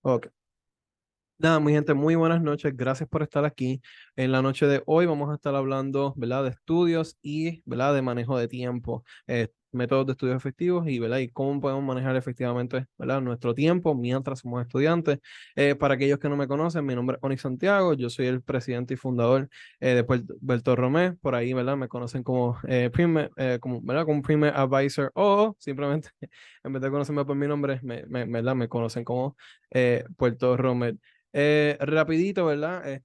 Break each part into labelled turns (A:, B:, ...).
A: Ok. Nada, mi gente, muy buenas noches. Gracias por estar aquí. En la noche de hoy vamos a estar hablando, ¿verdad?, de estudios y, ¿verdad?, de manejo de tiempo, métodos de estudios efectivos y, ¿verdad?, y cómo podemos manejar efectivamente, ¿verdad?, nuestro tiempo mientras somos estudiantes. Para aquellos que no me conocen, mi nombre es Onyx Santiago. Yo soy el presidente y fundador de Puerto Romé. Por ahí, ¿verdad?, me conocen como, como, ¿verdad?, como Premier Advisor o simplemente, en vez de conocerme por mi nombre, ¿verdad?, me conocen como Puerto Romé. Rapidito, ¿verdad?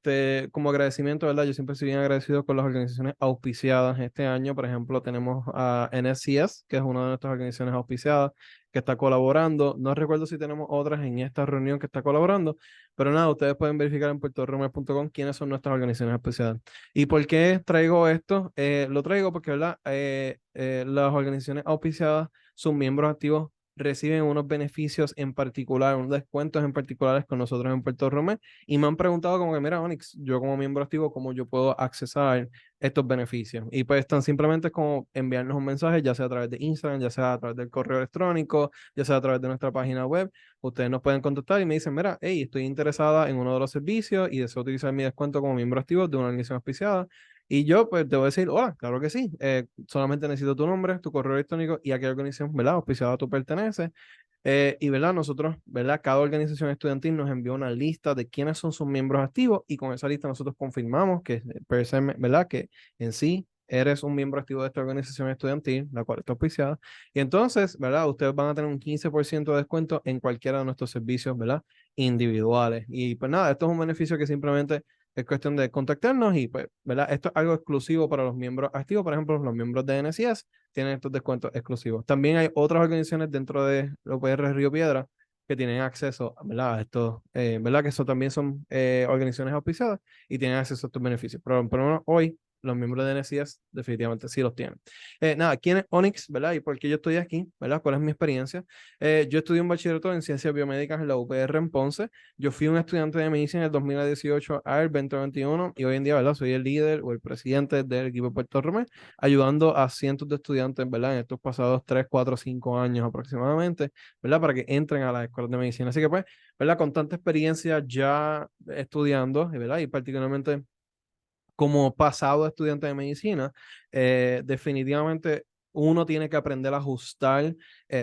A: Como agradecimiento, ¿verdad? Yo siempre soy bien agradecido con las organizaciones auspiciadas. Este año, por ejemplo, tenemos a NSCS, que es una de nuestras organizaciones auspiciadas, que está colaborando. No recuerdo si tenemos otras en esta reunión que está colaborando, pero nada, ustedes pueden verificar en puertorromer.com quiénes son nuestras organizaciones auspiciadas. ¿Y por qué traigo esto? Lo traigo porque, ¿verdad? Las organizaciones auspiciadas, sus miembros activos reciben unos beneficios en particular, unos descuentos en particulares con nosotros en Puerto Romé y me han preguntado como que, mira, Onyx, yo como miembro activo, ¿cómo yo puedo accesar estos beneficios? Y pues tan simplemente es como enviarnos un mensaje, ya sea a través de Instagram, ya sea a través del correo electrónico, ya sea a través de nuestra página web. Ustedes nos pueden contactar y me dicen, mira, hey, estoy interesada en uno de los servicios y deseo utilizar mi descuento como miembro activo de una organización auspiciada. Y yo, pues, te voy a decir, hola, claro que sí. Solamente necesito tu nombre, tu correo electrónico y a qué organización, ¿verdad?, auspiciada tú perteneces. Y, ¿verdad? Nosotros, ¿verdad? Cada organización estudiantil nos envió una lista de quiénes son sus miembros activos y con esa lista nosotros confirmamos que, ¿verdad?, que en sí eres un miembro activo de esta organización estudiantil, la cual está auspiciada. Y entonces, ¿verdad? Ustedes van a tener un 15% de descuento en cualquiera de nuestros servicios, ¿verdad?, individuales. Y pues nada, esto es un beneficio que simplemente es cuestión de contactarnos y pues, ¿verdad? Esto es algo exclusivo para los miembros activos. Por ejemplo, los miembros de NSIS tienen estos descuentos exclusivos. También hay otras organizaciones dentro de UPR Río Piedra que tienen acceso, ¿verdad?, a estos, ¿verdad?, que eso también son organizaciones auspiciadas y tienen acceso a estos beneficios. Pero por lo menos hoy los miembros de NSIS definitivamente sí los tienen. Nada, ¿quién es Onyx, verdad? ¿Y por qué yo estoy aquí, verdad? ¿Cuál es mi experiencia? Yo estudié un bachillerato en ciencias biomédicas en la UPR en Ponce. Yo fui un estudiante de medicina del 2018 al 2021 y hoy en día, ¿verdad?, soy el líder o el presidente del equipo de Puerto Romé, ayudando a cientos de estudiantes, ¿verdad?, en estos pasados 3, 4, 5 años aproximadamente, ¿verdad?, para que entren a las escuelas de medicina. Así que, pues, ¿verdad?, con tanta experiencia ya estudiando, ¿verdad?, y particularmente como pasado estudiante de medicina, definitivamente uno tiene que aprender a ajustar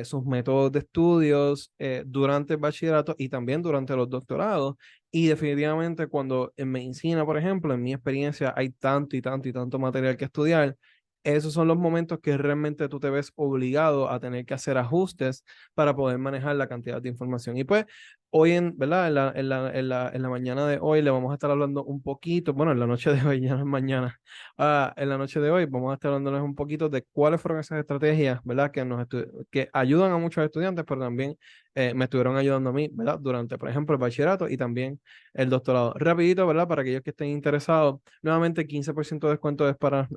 A: sus métodos de estudios durante el bachillerato y también durante los doctorados. Y definitivamente cuando en medicina, por ejemplo, en mi experiencia hay tanto y tanto y tanto material que estudiar, esos son los momentos que realmente tú te ves obligado a tener que hacer ajustes para poder manejar la cantidad de información. Y pues hoy ¿verdad? En la mañana de hoy le vamos a estar hablando un poquito, bueno, en la noche de hoy, ya no es mañana, en la noche de hoy vamos a estar hablándoles un poquito de cuáles fueron esas estrategias, ¿verdad?, que ayudan a muchos estudiantes, pero también me estuvieron ayudando a mí, ¿verdad?, durante, por ejemplo, el bachillerato y también el doctorado. Rapidito, ¿verdad?, para aquellos que estén interesados, nuevamente 15% de descuento es para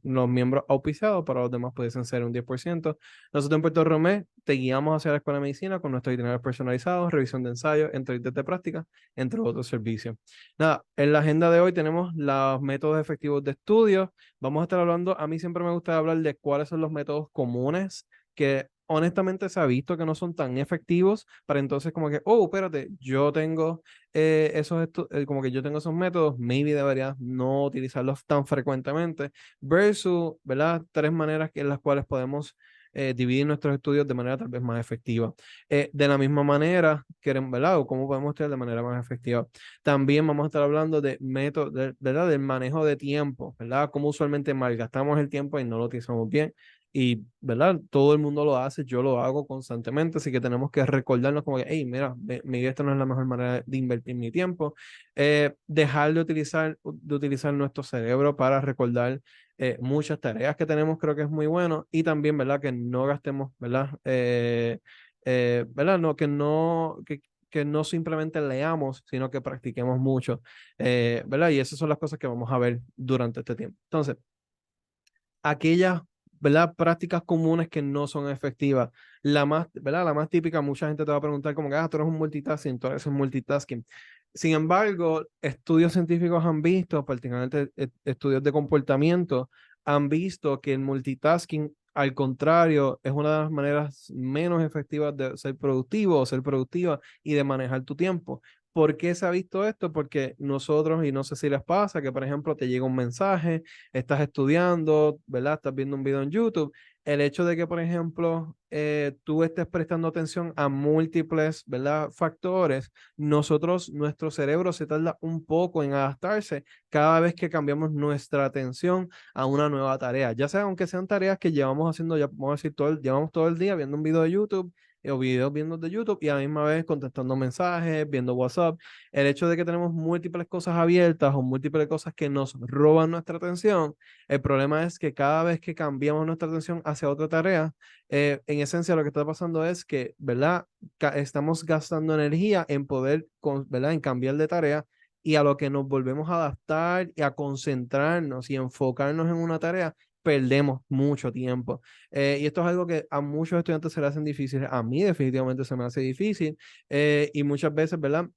A: los miembros auspiciados, para los demás pudiesen ser un 10%. Nosotros en Puerto Romé te guiamos hacia la Escuela de Medicina con nuestros itinerarios personalizados, revisión de ensayos, entrevistas de práctica, entre otros servicios. Nada, en la agenda de hoy tenemos los métodos efectivos de estudio. Vamos a estar hablando, a mí siempre me gusta hablar de cuáles son los métodos comunes que honestamente se ha visto que no son tan efectivos para entonces como que, oh, espérate, yo tengo como que yo tengo esos métodos, maybe debería no utilizarlos tan frecuentemente, versus, ¿verdad?, tres maneras en las cuales podemos dividir nuestros estudios de manera tal vez más efectiva. De la misma manera, ¿verdad?, o cómo podemos estudiar de manera más efectiva. También vamos a estar hablando de métodos, ¿verdad?, del manejo de tiempo, ¿verdad?, cómo usualmente malgastamos el tiempo y no lo utilizamos bien. Y, ¿verdad?, todo el mundo lo hace, yo lo hago constantemente, así que tenemos que recordarnos como que, hey, mira, esta no es la mejor manera de invertir mi tiempo. Dejar de utilizar nuestro cerebro para recordar muchas tareas que tenemos, creo que es muy bueno. Y también, ¿verdad?, que no gastemos, ¿verdad? ¿Verdad? No, que no simplemente leamos, sino que practiquemos mucho, ¿verdad? Y esas son las cosas que vamos a ver durante este tiempo. Entonces, aquellas, ¿verdad?, prácticas comunes que no son efectivas. ¿Verdad?, la más típica, mucha gente te va a preguntar como que, tú eres un multitasking, tú eres un multitasking. Sin embargo, estudios científicos han visto, particularmente estudios de comportamiento, han visto que el multitasking Al contrario, es una de las maneras menos efectivas de ser productivo o ser productiva y de manejar tu tiempo. ¿Por qué se ha visto esto? Porque nosotros, y no sé si les pasa, que por ejemplo te llega un mensaje, estás estudiando, ¿verdad? Estás viendo un video en YouTube. El hecho de que, por ejemplo, tú estés prestando atención a múltiples, ¿verdad? Factores, nuestro cerebro se tarda un poco en adaptarse cada vez que cambiamos nuestra atención a una nueva tarea, ya sea aunque sean tareas que llevamos haciendo, ya vamos a decir, llevamos todo el día viendo un video de YouTube o videos viendo de YouTube y a la misma vez contestando mensajes, viendo WhatsApp. El hecho de que tenemos múltiples cosas abiertas o múltiples cosas que nos roban nuestra atención, el problema es que cada vez que cambiamos nuestra atención hacia otra tarea, en esencia lo que está pasando es que, ¿verdad? Estamos gastando energía en poder, ¿verdad? En cambiar de tarea y a lo que nos volvemos a adaptar y a concentrarnos y enfocarnos en una tarea, perdemos mucho tiempo. Y esto es algo que a muchos estudiantes se les hacen difícil. A mí definitivamente se me hace difícil. Y muchas veces, ¿verdad?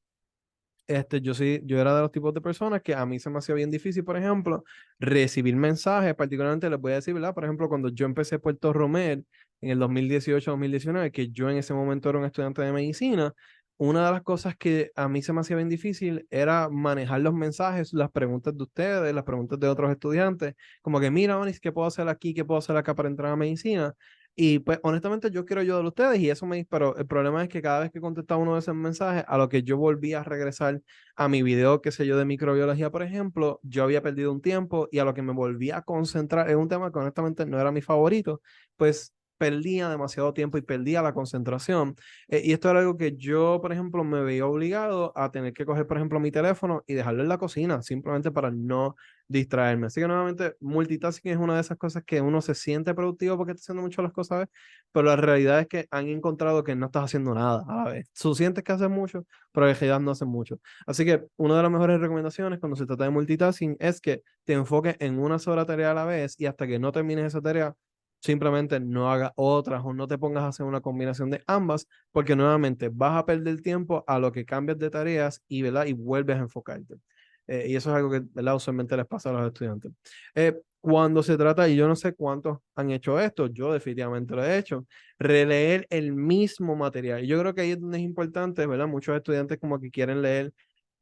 A: Yo era de los tipos de personas que a mí se me hacía bien difícil, por ejemplo, recibir mensajes, particularmente les voy a decir, ¿verdad? Por ejemplo, cuando yo empecé Puerto Romer en el 2018-2019, que yo en ese momento era un estudiante de medicina, una de las cosas que a mí se me hacía bien difícil era manejar los mensajes, las preguntas de ustedes, las preguntas de otros estudiantes, como que mira, Onis, ¿qué puedo hacer aquí? ¿Qué puedo hacer acá para entrar a medicina? Y pues honestamente yo quiero ayudar a ustedes y eso pero el problema es que cada vez que contestaba uno de esos mensajes, a lo que yo volvía a regresar a mi video, qué sé yo, de microbiología, por ejemplo, yo había perdido un tiempo y a lo que me volvía a concentrar en un tema que honestamente no era mi favorito, pues perdía demasiado tiempo y perdía la concentración. Y esto era algo que yo, por ejemplo, me veía obligado a tener que coger, por ejemplo, mi teléfono y dejarlo en la cocina, simplemente para no distraerme. Así que nuevamente, multitasking es una de esas cosas que uno se siente productivo porque está haciendo mucho las cosas a veces, pero la realidad es que han encontrado que no estás haciendo nada a la vez. Tú sientes que haces mucho, pero en realidad no haces mucho. Así que una de las mejores recomendaciones cuando se trata de multitasking es que te enfoques en una sola tarea a la vez y hasta que no termines esa tarea, simplemente no hagas otras o no te pongas a hacer una combinación de ambas, porque nuevamente vas a perder tiempo a lo que cambias de tareas y, ¿verdad? Y vuelves a enfocarte. Y eso es algo que, ¿verdad? Usualmente les pasa a los estudiantes. Cuando se trata, y yo no sé cuántos han hecho esto, yo definitivamente lo he hecho, releer el mismo material. Y yo creo que ahí es donde es importante, ¿verdad? Muchos estudiantes como que quieren leer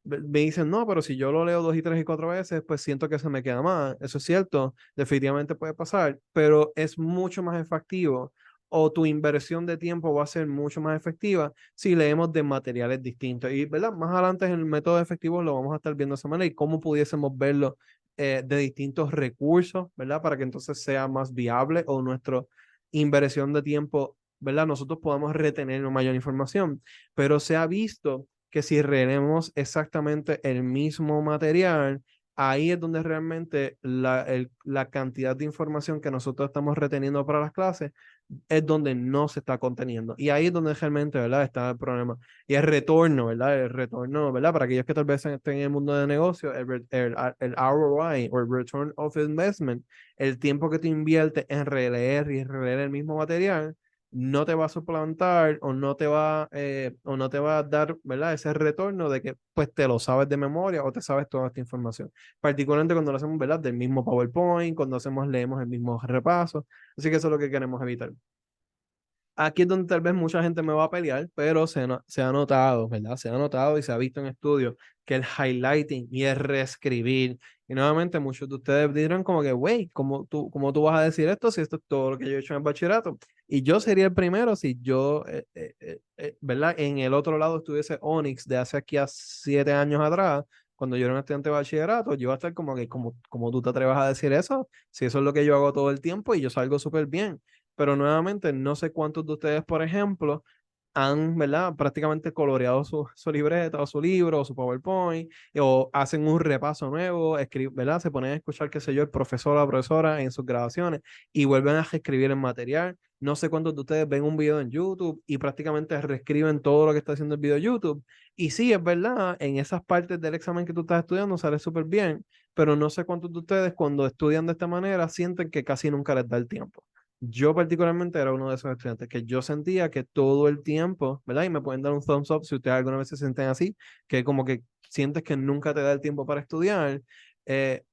A: me dicen, no, pero si yo lo leo 2 y 3 y 4 veces, pues siento que se me queda más. Eso es cierto, definitivamente puede pasar, pero es mucho más efectivo o tu inversión de tiempo va a ser mucho más efectiva si leemos de materiales distintos. Y, ¿verdad? Más adelante en el método efectivo lo vamos a estar viendo de esa manera y cómo pudiésemos verlo de distintos recursos, ¿verdad? Para que entonces sea más viable o nuestra inversión de tiempo, ¿verdad? Nosotros podamos retener mayor información, pero se ha visto que si releemos exactamente el mismo material, ahí es donde realmente la cantidad de información que nosotros estamos reteniendo para las clases es donde no se está conteniendo. Y ahí es donde realmente, ¿verdad? Está el problema. Y el retorno, ¿verdad? El retorno, ¿verdad? Para aquellos que tal vez estén en el mundo de negocio, el ROI o el Return of Investment, el tiempo que tú inviertes en releer y releer el mismo material, no te va a suplantar o no te va a dar, ¿verdad? Ese retorno de que pues te lo sabes de memoria o te sabes toda esta información. Particularmente cuando lo hacemos, ¿verdad? Del mismo PowerPoint, cuando leemos el mismo repaso. Así que eso es lo que queremos evitar. Aquí es donde tal vez mucha gente me va a pelear, pero se ha notado, ¿verdad? Se ha notado y se ha visto en estudios que el highlighting y el reescribir, y nuevamente muchos de ustedes dirán como que, güey, cómo tú vas a decir esto si esto es todo lo que yo he hecho en el bachillerato? Y yo sería el primero si yo, ¿verdad? En el otro lado estuviese Onyx de hace aquí a 7 años atrás, cuando yo era un estudiante de bachillerato, yo iba a estar como que, como tú te atreves a decir eso, si eso es lo que yo hago todo el tiempo y yo salgo súper bien. Pero nuevamente, no sé cuántos de ustedes, por ejemplo, han, ¿verdad? Prácticamente coloreado su libreta o su libro o su PowerPoint o hacen un repaso nuevo, ¿verdad? Se ponen a escuchar, qué sé yo, el profesor o la profesora en sus grabaciones y vuelven a reescribir el material. No sé cuántos de ustedes ven un video en YouTube y prácticamente reescriben todo lo que está haciendo el video de YouTube. Y sí, es verdad, en esas partes del examen que tú estás estudiando sale súper bien, pero no sé cuántos de ustedes cuando estudian de esta manera sienten que casi nunca les da el tiempo. Yo particularmente era uno de esos estudiantes que yo sentía que todo el tiempo, ¿verdad? Y me pueden dar un thumbs up si ustedes alguna vez se sienten así, que como que sientes que nunca te da el tiempo para estudiar,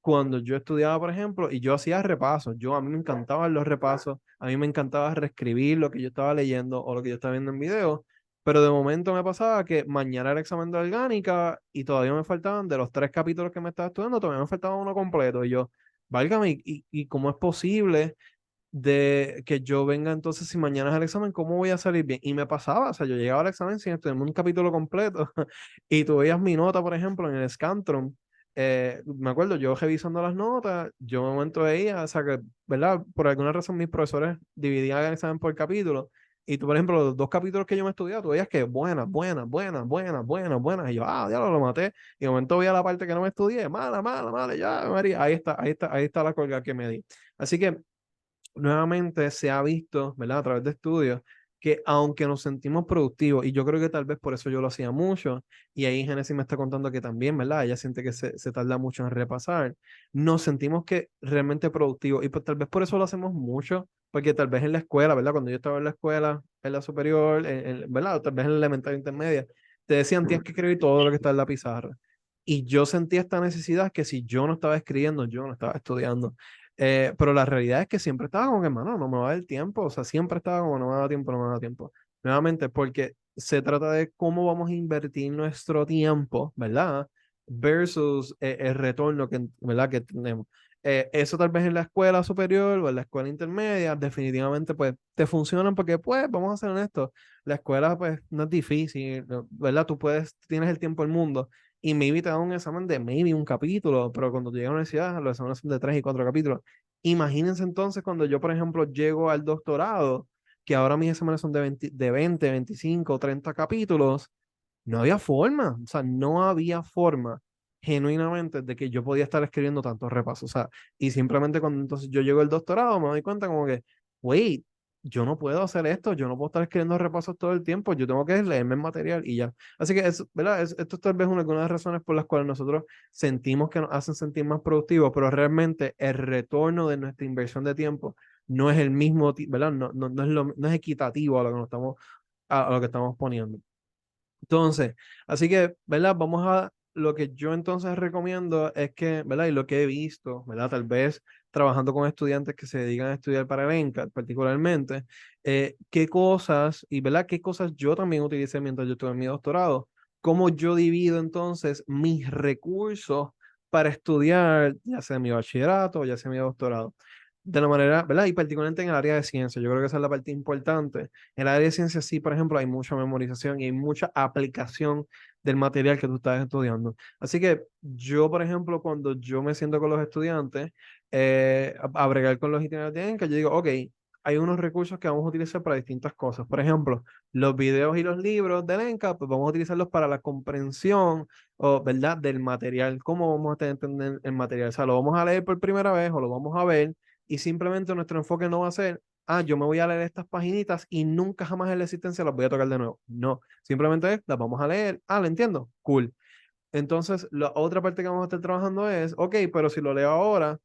A: cuando yo estudiaba, por ejemplo, y yo hacía repasos, a mí me encantaban los repasos, a mí me encantaba reescribir lo que yo estaba leyendo o lo que yo estaba viendo en video, pero de momento me pasaba que mañana era el examen de orgánica y todavía me faltaban, de los 3 capítulos que me estaba estudiando, todavía me faltaba uno completo, y yo, válgame, y cómo es posible de que yo venga entonces, si mañana es el examen, ¿cómo voy a salir bien? Y me pasaba, o sea, yo llegaba al examen sin estudiarme un capítulo completo y tú veías mi nota, por ejemplo, en el Scantron. Me acuerdo, yo revisando las notas, yo en un momento veía, o sea, que, ¿verdad? Por alguna razón mis profesores dividían el examen por capítulo. Y tú, por ejemplo, los 2 capítulos que yo me estudiaba, tú veías que buenas, buenas, buenas, buenas, buenas, buenas. Y yo, ya lo maté. Y de momento veía la parte que no me estudié, mala, mala, mala, ya, María, ahí está la colga que me di. Así que nuevamente se ha visto, ¿verdad? A través de estudios, que aunque nos sentimos productivos, y yo creo que tal vez por eso yo lo hacía mucho, y ahí Génesis me está contando que también, ¿verdad? Ella siente que se tarda mucho en repasar, nos sentimos que realmente productivos, y pues tal vez por eso lo hacemos mucho, porque tal vez en la escuela, ¿verdad? Cuando yo estaba en la escuela, en la superior, ¿verdad? O tal vez en la elemental intermedia, te decían tienes que escribir todo lo que está en la pizarra. Y yo sentía esta necesidad que si yo no estaba escribiendo, yo no estaba estudiando. Pero la realidad es que siempre estaba como que, hermano, no me va a dar tiempo. O sea, siempre estaba como, no me da tiempo, no me da tiempo. Nuevamente, porque se trata de cómo vamos a invertir nuestro tiempo, ¿verdad? Versus el retorno que, ¿verdad? Que tenemos. Eso tal vez en la escuela superior o en la escuela intermedia, definitivamente, pues, te funcionan porque, pues, vamos a ser honestos, la escuela, pues, no es difícil, ¿verdad? Tienes el tiempo del mundo y maybe te dan un examen de maybe un capítulo, pero cuando tú llegas a la universidad, los exámenes son de 3 y 4 capítulos. Imagínense entonces cuando yo, por ejemplo, llego al doctorado, que ahora mis exámenes son de 20 25 30 capítulos, no había forma, o sea, no había forma genuinamente de que yo podía estar escribiendo tantos repasos, o sea, y simplemente cuando entonces yo llego al doctorado me doy cuenta como que, wait, yo no puedo hacer esto, yo no puedo estar escribiendo repasos todo el tiempo, yo tengo que leerme el material y ya. Así que, ¿verdad? Esto es tal vez una de las razones por las cuales nosotros sentimos que nos hacen sentir más productivos, pero realmente el retorno de nuestra inversión de tiempo no es el mismo, ¿verdad? No es equitativo a lo que nos estamos, a lo que estamos poniendo. Entonces, así que, ¿verdad? Vamos a, lo que yo entonces recomiendo es que, ¿verdad? Y lo que he visto, ¿verdad? Tal vez trabajando con estudiantes que se dedican a estudiar para el ENCAT particularmente, qué cosas, y ¿verdad? Qué cosas yo también utilicé mientras yo estuve en mi doctorado, cómo yo divido entonces mis recursos para estudiar, ya sea mi bachillerato o ya sea mi doctorado. De la manera, ¿verdad? Y particularmente en el área de ciencia, yo creo que esa es la parte importante. En el área de ciencia sí, por ejemplo, hay mucha memorización y hay mucha aplicación del material que tú estás estudiando. Así que yo, por ejemplo, cuando yo me siento con los estudiantes a bregar con los itinerarios de ENCA, yo digo, ok, hay unos recursos que vamos a utilizar para distintas cosas. Por ejemplo, los videos y los libros del ENCA, pues vamos a utilizarlos para la comprensión o, ¿verdad? Del material. ¿Cómo vamos a entender el material? O sea, lo vamos a leer por primera vez o lo vamos a ver y simplemente nuestro enfoque no va a ser, yo me voy a leer estas paginitas y nunca jamás en la existencia las voy a tocar de nuevo. No, simplemente las vamos a leer. ¿Lo entiendo? Cool. Entonces, la otra parte que vamos a estar trabajando es, ok, pero si lo leo ahora,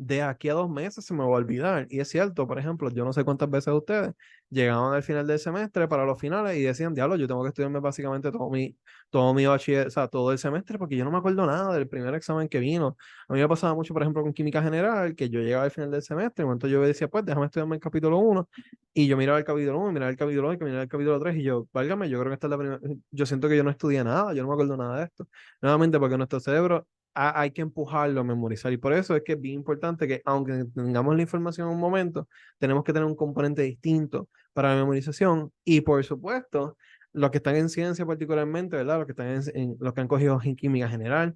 A: de aquí a 2 meses se me va a olvidar. Y es cierto, por ejemplo, yo no sé cuántas veces ustedes llegaban al final del semestre para los finales y decían, diablo, yo tengo que estudiarme básicamente todo mi bachiller, o sea, todo el semestre porque yo no me acuerdo nada del primer examen que vino. A mí me pasaba mucho, por ejemplo, con química general, que yo llegaba al final del semestre, en un momento yo decía, pues déjame estudiarme el capítulo 1 y yo miraba el capítulo 1, miraba el capítulo 2, miraba el capítulo 3 y yo, válgame, yo creo que esta es la primera, yo siento que yo no estudié nada, yo no me acuerdo nada de esto. Nuevamente, porque nuestro cerebro hay que empujarlo a memorizar. Y por eso es que es bien importante que, aunque tengamos la información en un momento, tenemos que tener un componente distinto para la memorización. Y por supuesto, los que están en ciencia particularmente, ¿verdad? Los que están los que han cogido en química general,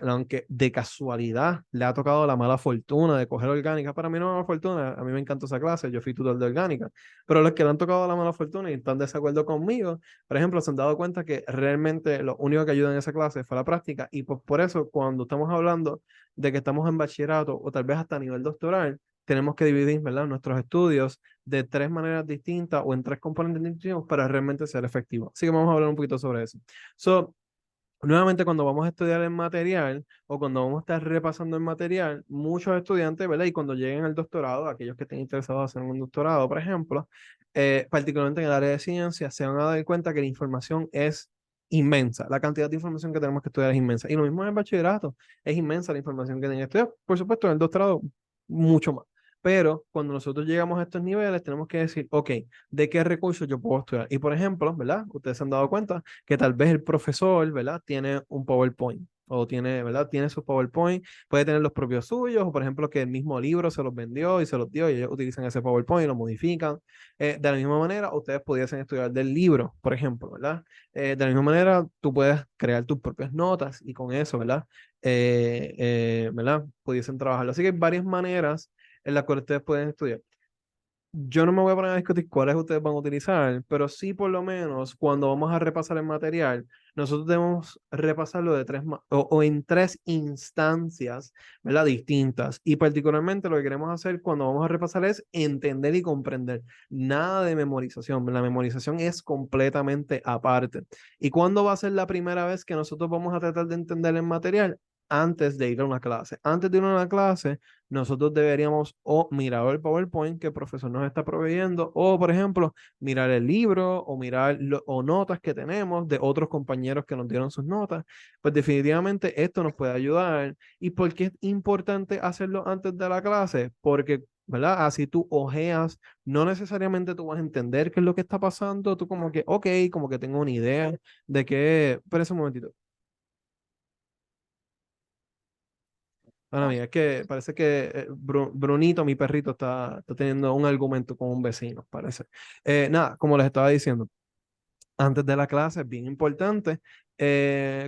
A: aunque de casualidad le ha tocado la mala fortuna de coger orgánica, para mí no es mala fortuna, a mí me encantó esa clase, yo fui tutor de orgánica, pero los que le han tocado la mala fortuna y están de desacuerdo conmigo, por ejemplo, se han dado cuenta que realmente lo único que ayuda en esa clase fue la práctica y pues por eso cuando estamos hablando de que estamos en bachillerato o tal vez hasta a nivel doctoral, tenemos que dividir, ¿verdad? Nuestros estudios de 3 maneras distintas o en 3 componentes distintos para realmente ser efectivos. Así que vamos a hablar un poquito sobre eso. So, nuevamente, cuando vamos a estudiar el material o cuando vamos a estar repasando el material, muchos estudiantes, ¿verdad? Y cuando lleguen al doctorado, aquellos que estén interesados en hacer un doctorado, por ejemplo, particularmente en el área de ciencias, se van a dar cuenta que la información es inmensa. La cantidad de información que tenemos que estudiar es inmensa. Y lo mismo en el bachillerato, es inmensa la información que tienen que estudiar. Por supuesto, en el doctorado, mucho más. Pero cuando nosotros llegamos a estos niveles, tenemos que decir, ok, ¿de qué recursos yo puedo estudiar? Y por ejemplo, ¿verdad? Ustedes se han dado cuenta que tal vez el profesor, ¿verdad? Tiene un PowerPoint o tiene, ¿verdad? Tiene su PowerPoint, puede tener los propios suyos, o por ejemplo que el mismo libro se los vendió y se los dio y ellos utilizan ese PowerPoint y lo modifican. De la misma manera, ustedes pudiesen estudiar del libro, por ejemplo, ¿verdad? De la misma manera, tú puedes crear tus propias notas y con eso, ¿verdad? ¿Verdad? Pudiesen trabajarlo. Así que hay varias maneras en las cuales ustedes pueden estudiar. Yo no me voy a poner a discutir cuáles ustedes van a utilizar, pero sí por lo menos cuando vamos a repasar el material, nosotros debemos repasarlo de o en tres instancias, ¿verdad? Distintas. Y particularmente lo que queremos hacer cuando vamos a repasar es entender y comprender. Nada de memorización. La memorización es completamente aparte. ¿Y cuándo va a ser la primera vez que nosotros vamos a tratar de entender el material? Antes de ir a una clase. Antes de ir a una clase, nosotros deberíamos o mirar el PowerPoint que el profesor nos está proveyendo, o por ejemplo, mirar el libro o mirar o notas que tenemos de otros compañeros que nos dieron sus notas. Pues definitivamente esto nos puede ayudar. ¿Y por qué es importante hacerlo antes de la clase? Porque, ¿verdad? Así tú ojeas, no necesariamente tú vas a entender qué es lo que está pasando, tú como que, ok, como que tengo una idea de que, espera un momentito. Bueno, amiga, es que parece que Brunito, mi perrito, está teniendo un argumento con un vecino, parece. Nada, como les estaba diciendo, antes de la clase es bien importante,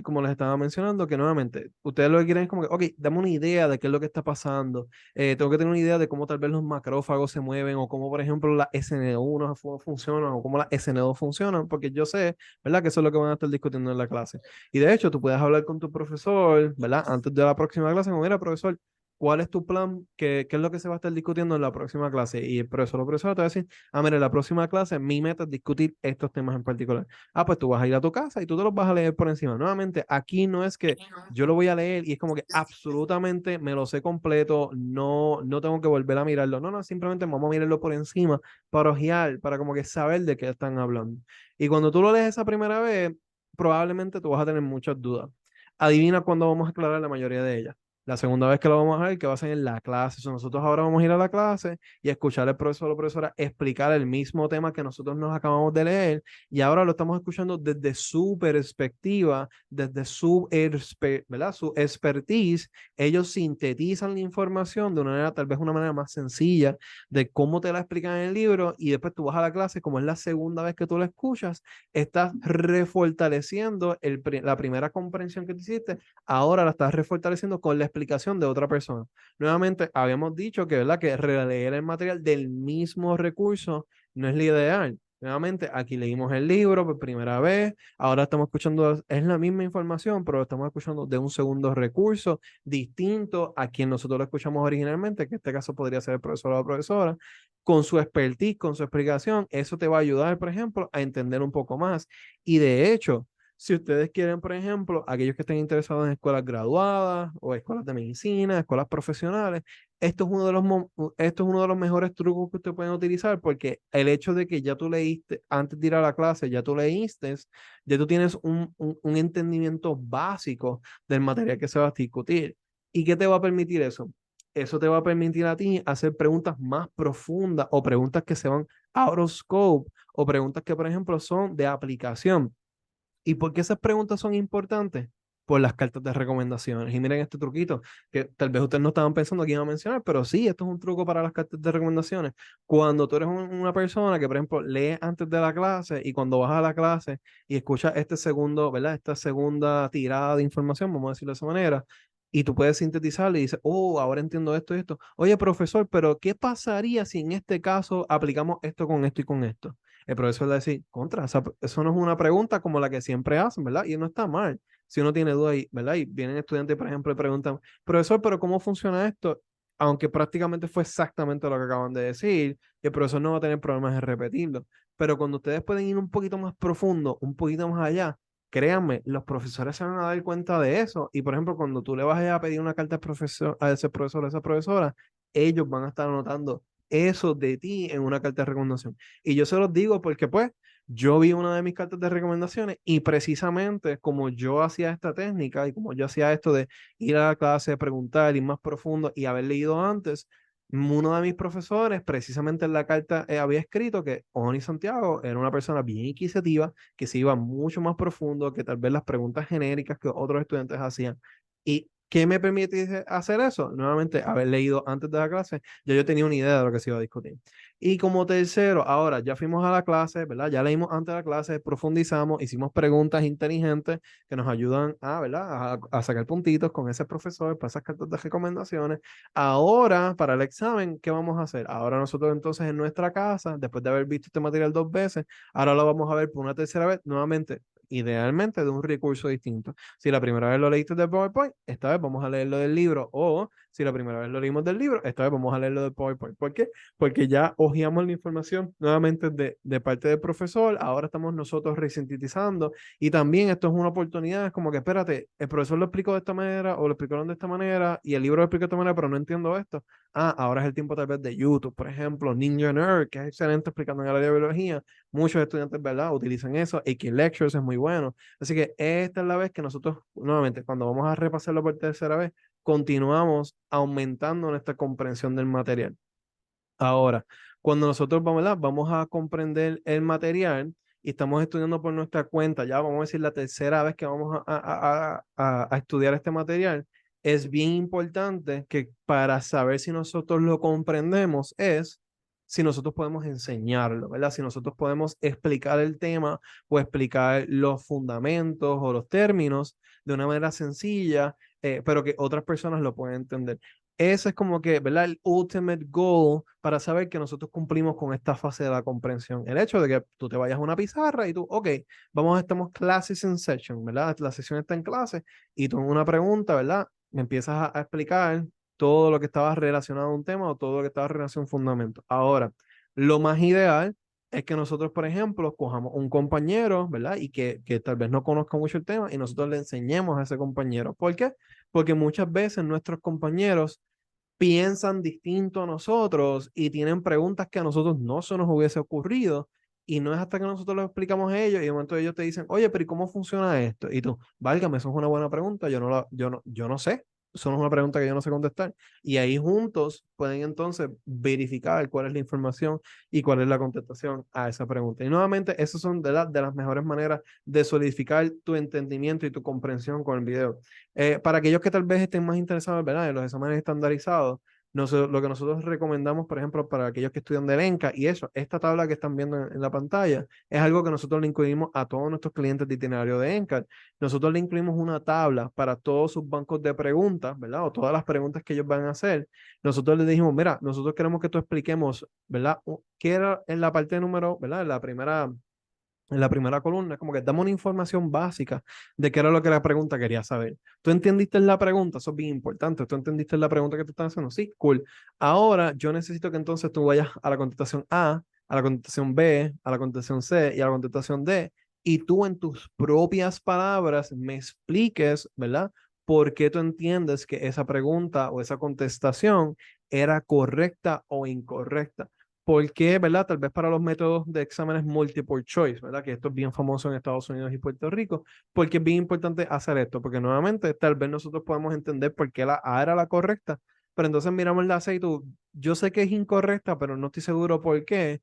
A: como les estaba mencionando, que nuevamente, ustedes lo que quieren es como que, ok, dame una idea de qué es lo que está pasando, tengo que tener una idea de cómo tal vez los macrófagos se mueven, o cómo, por ejemplo, la SN1 funcionan, o cómo la SN2 funcionan, porque yo sé, ¿verdad?, que eso es lo que van a estar discutiendo en la clase. Y de hecho, tú puedes hablar con tu profesor, ¿verdad?, antes de la próxima clase, como, mira, profesor, ¿cuál es tu plan? ¿Qué es lo que se va a estar discutiendo en la próxima clase? Y el profesor o profesora te va a decir, ah, mira, en la próxima clase mi meta es discutir estos temas en particular. Ah, pues tú vas a ir a tu casa y tú te los vas a leer por encima. Nuevamente, aquí no es que yo lo voy a leer y es como que absolutamente me lo sé completo, no tengo que volver a mirarlo. No, simplemente vamos a mirarlo por encima para ojear, para como que saber de qué están hablando. Y cuando tú lo lees esa primera vez, probablemente tú vas a tener muchas dudas. Adivina cuándo vamos a aclarar la mayoría de ellas. La segunda vez que lo vamos a ver, que va a ser en la clase. So, nosotros ahora vamos a ir a la clase y a escuchar al profesor o profesora explicar el mismo tema que nosotros nos acabamos de leer y ahora lo estamos escuchando desde su perspectiva, desde ¿verdad? Su expertise. Ellos sintetizan la información de una manera, tal vez una manera más sencilla de cómo te la explican en el libro y después tú vas a la clase, como es la segunda vez que tú la escuchas, estás refortaleciendo la primera comprensión que te hiciste, ahora la estás refortaleciendo con la explicación de otra persona. Nuevamente, habíamos dicho que, ¿verdad?, que releer el material del mismo recurso no es lo ideal. Nuevamente, aquí leímos el libro por primera vez, ahora estamos escuchando, es la misma información, pero lo estamos escuchando de un segundo recurso distinto a quien nosotros lo escuchamos originalmente, que en este caso podría ser el profesor o la profesora, con su expertise, con su explicación. Eso te va a ayudar, por ejemplo, a entender un poco más. Y de hecho, si ustedes quieren, por ejemplo, aquellos que estén interesados en escuelas graduadas o escuelas de medicina, escuelas profesionales, esto es uno de los mejores trucos que ustedes pueden utilizar porque el hecho de que ya tú leíste, antes de ir a la clase, ya tú leíste, ya tú tienes un entendimiento básico del material que se va a discutir. ¿Y qué te va a permitir eso? Eso te va a permitir a ti hacer preguntas más profundas o preguntas que se van out of scope o preguntas que, por ejemplo, son de aplicación. ¿Y por qué esas preguntas son importantes? Por las cartas de recomendaciones. Y miren este truquito, que tal vez ustedes no estaban pensando que iba a mencionar, pero sí, esto es un truco para las cartas de recomendaciones. Cuando tú eres una persona que, por ejemplo, lee antes de la clase y cuando vas a la clase y escuchas este segundo, ¿verdad? Esta segunda tirada de información, vamos a decirlo de esa manera, y tú puedes sintetizarle y dices, oh, ahora entiendo esto y esto. Oye, profesor, pero ¿qué pasaría si en este caso aplicamos esto con esto y con esto? El profesor le va a decir, contra, eso no es una pregunta como la que siempre hacen, ¿verdad? Y no está mal. Si uno tiene duda, ¿verdad? Y vienen estudiantes, por ejemplo, y preguntan, profesor, pero ¿cómo funciona esto? Aunque prácticamente fue exactamente lo que acaban de decir, el profesor no va a tener problemas en repetirlo. Pero cuando ustedes pueden ir un poquito más profundo, un poquito más allá, créanme, los profesores se van a dar cuenta de eso. Y por ejemplo, cuando tú le vas a pedir una carta al profesor, a ese profesor o a esa profesora, ellos van a estar anotando eso de ti en una carta de recomendación. Y yo se los digo porque, pues, Yo vi una de mis cartas de recomendaciones y precisamente como yo hacía esta técnica y como yo hacía esto de ir a la clase, preguntar, ir más profundo y haber leído antes, uno de mis profesores precisamente en la carta había escrito que Oni Santiago era una persona bien inquisitiva, que se iba mucho más profundo que tal vez las preguntas genéricas que otros estudiantes hacían. ¿Y qué me permite hacer eso? Nuevamente, haber leído antes de la clase, ya yo tenía una idea de lo que se iba a discutir. Y como tercero, ahora ya fuimos a la clase, ¿verdad? Ya leímos antes de la clase, profundizamos, hicimos preguntas inteligentes que nos ayudan a, ¿verdad? A sacar puntitos con ese profesor para esas cartas de recomendaciones. Ahora, para el examen, ¿qué vamos a hacer? Ahora nosotros entonces en nuestra casa, después de haber visto este material 2 veces, ahora lo vamos a ver por una tercera vez, nuevamente, idealmente de un recurso distinto. Si la primera vez lo leíste del PowerPoint, esta vez vamos a leerlo del libro. O si la primera vez lo leímos del libro, esta vez vamos a leerlo del PowerPoint. ¿Por qué? Porque ya hojeamos la información nuevamente de parte del profesor, ahora estamos nosotros resintetizando y también esto es una oportunidad, es como que espérate, el profesor lo explicó de esta manera o lo explicaron de esta manera y el libro lo explicó de esta manera, pero no entiendo esto. Ah, ahora es el tiempo tal vez de YouTube, por ejemplo, Ninja Nerd, que es excelente explicando en el área de biología. Muchos estudiantes, ¿verdad? Utilizan eso. X Lectures es muy bueno. Así que esta es la vez que nosotros, nuevamente, cuando vamos a repasarlo por tercera vez, continuamos aumentando nuestra comprensión del material. Ahora, cuando nosotros vamos, ¿verdad? Vamos a comprender el material y estamos estudiando por nuestra cuenta, ya vamos a decir la tercera vez que vamos a estudiar este material, es bien importante que para saber si nosotros lo comprendemos es si nosotros podemos enseñarlo, ¿verdad? Si nosotros podemos explicar el tema o explicar los fundamentos o los términos de una manera sencilla, pero que otras personas lo puedan entender. Ese es como que, ¿verdad? El ultimate goal para saber que nosotros cumplimos con esta fase de la comprensión. El hecho de que tú te vayas a una pizarra y tú, ok, estamos classes in session, ¿verdad? La sesión está en clase y tú en una pregunta, ¿verdad? Me empiezas a explicar todo lo que estaba relacionado a un tema o todo lo que estaba relacionado a un fundamento. Ahora, lo más ideal es que nosotros, por ejemplo, cojamos un compañero, ¿verdad? Y que tal vez no conozca mucho el tema y nosotros le enseñemos a ese compañero. ¿Por qué? Porque muchas veces nuestros compañeros piensan distinto a nosotros y tienen preguntas que a nosotros no se nos hubiese ocurrido. Y no es hasta que nosotros lo explicamos a ellos y de momento ellos te dicen, oye, pero ¿y cómo funciona esto? Y tú, válgame, eso es una buena pregunta, yo no sé, eso no es una pregunta que yo no sé contestar. Y ahí juntos pueden entonces verificar cuál es la información y cuál es la contestación a esa pregunta. Y nuevamente, esas son de las mejores maneras de solidificar tu entendimiento y tu comprensión con el video. Para aquellos que tal vez estén más interesados, ¿verdad? En los exámenes estandarizados, lo que nosotros recomendamos, por ejemplo, para aquellos que estudian del ENCA, y eso, esta tabla que están viendo en la pantalla, es algo que nosotros le incluimos a todos nuestros clientes de itinerario de ENCA. Nosotros le incluimos una tabla para todos sus bancos de preguntas, ¿verdad? O todas las preguntas que ellos van a hacer. Nosotros les dijimos, mira, nosotros queremos que tú expliquemos, ¿verdad? ¿Qué era en la parte número, ¿verdad? En la primera columna, como que damos una información básica de qué era lo que la pregunta quería saber. ¿Tú entendiste la pregunta? Eso es bien importante. ¿Tú entendiste la pregunta que te están haciendo? Sí, cool. Ahora yo necesito que entonces tú vayas a la contestación a la contestación B, a la contestación C y a la contestación D, y tú en tus propias palabras me expliques, ¿verdad? ¿Por qué tú entiendes que esa pregunta o esa contestación era correcta o incorrecta? ¿Por qué, verdad? Tal vez para los métodos de exámenes multiple choice, ¿verdad? Que esto es bien famoso en Estados Unidos y Puerto Rico. Porque es bien importante hacer esto, porque nuevamente tal vez nosotros podemos entender por qué la A era la correcta, pero entonces miramos la C y tú, yo sé que es incorrecta, pero no estoy seguro por qué.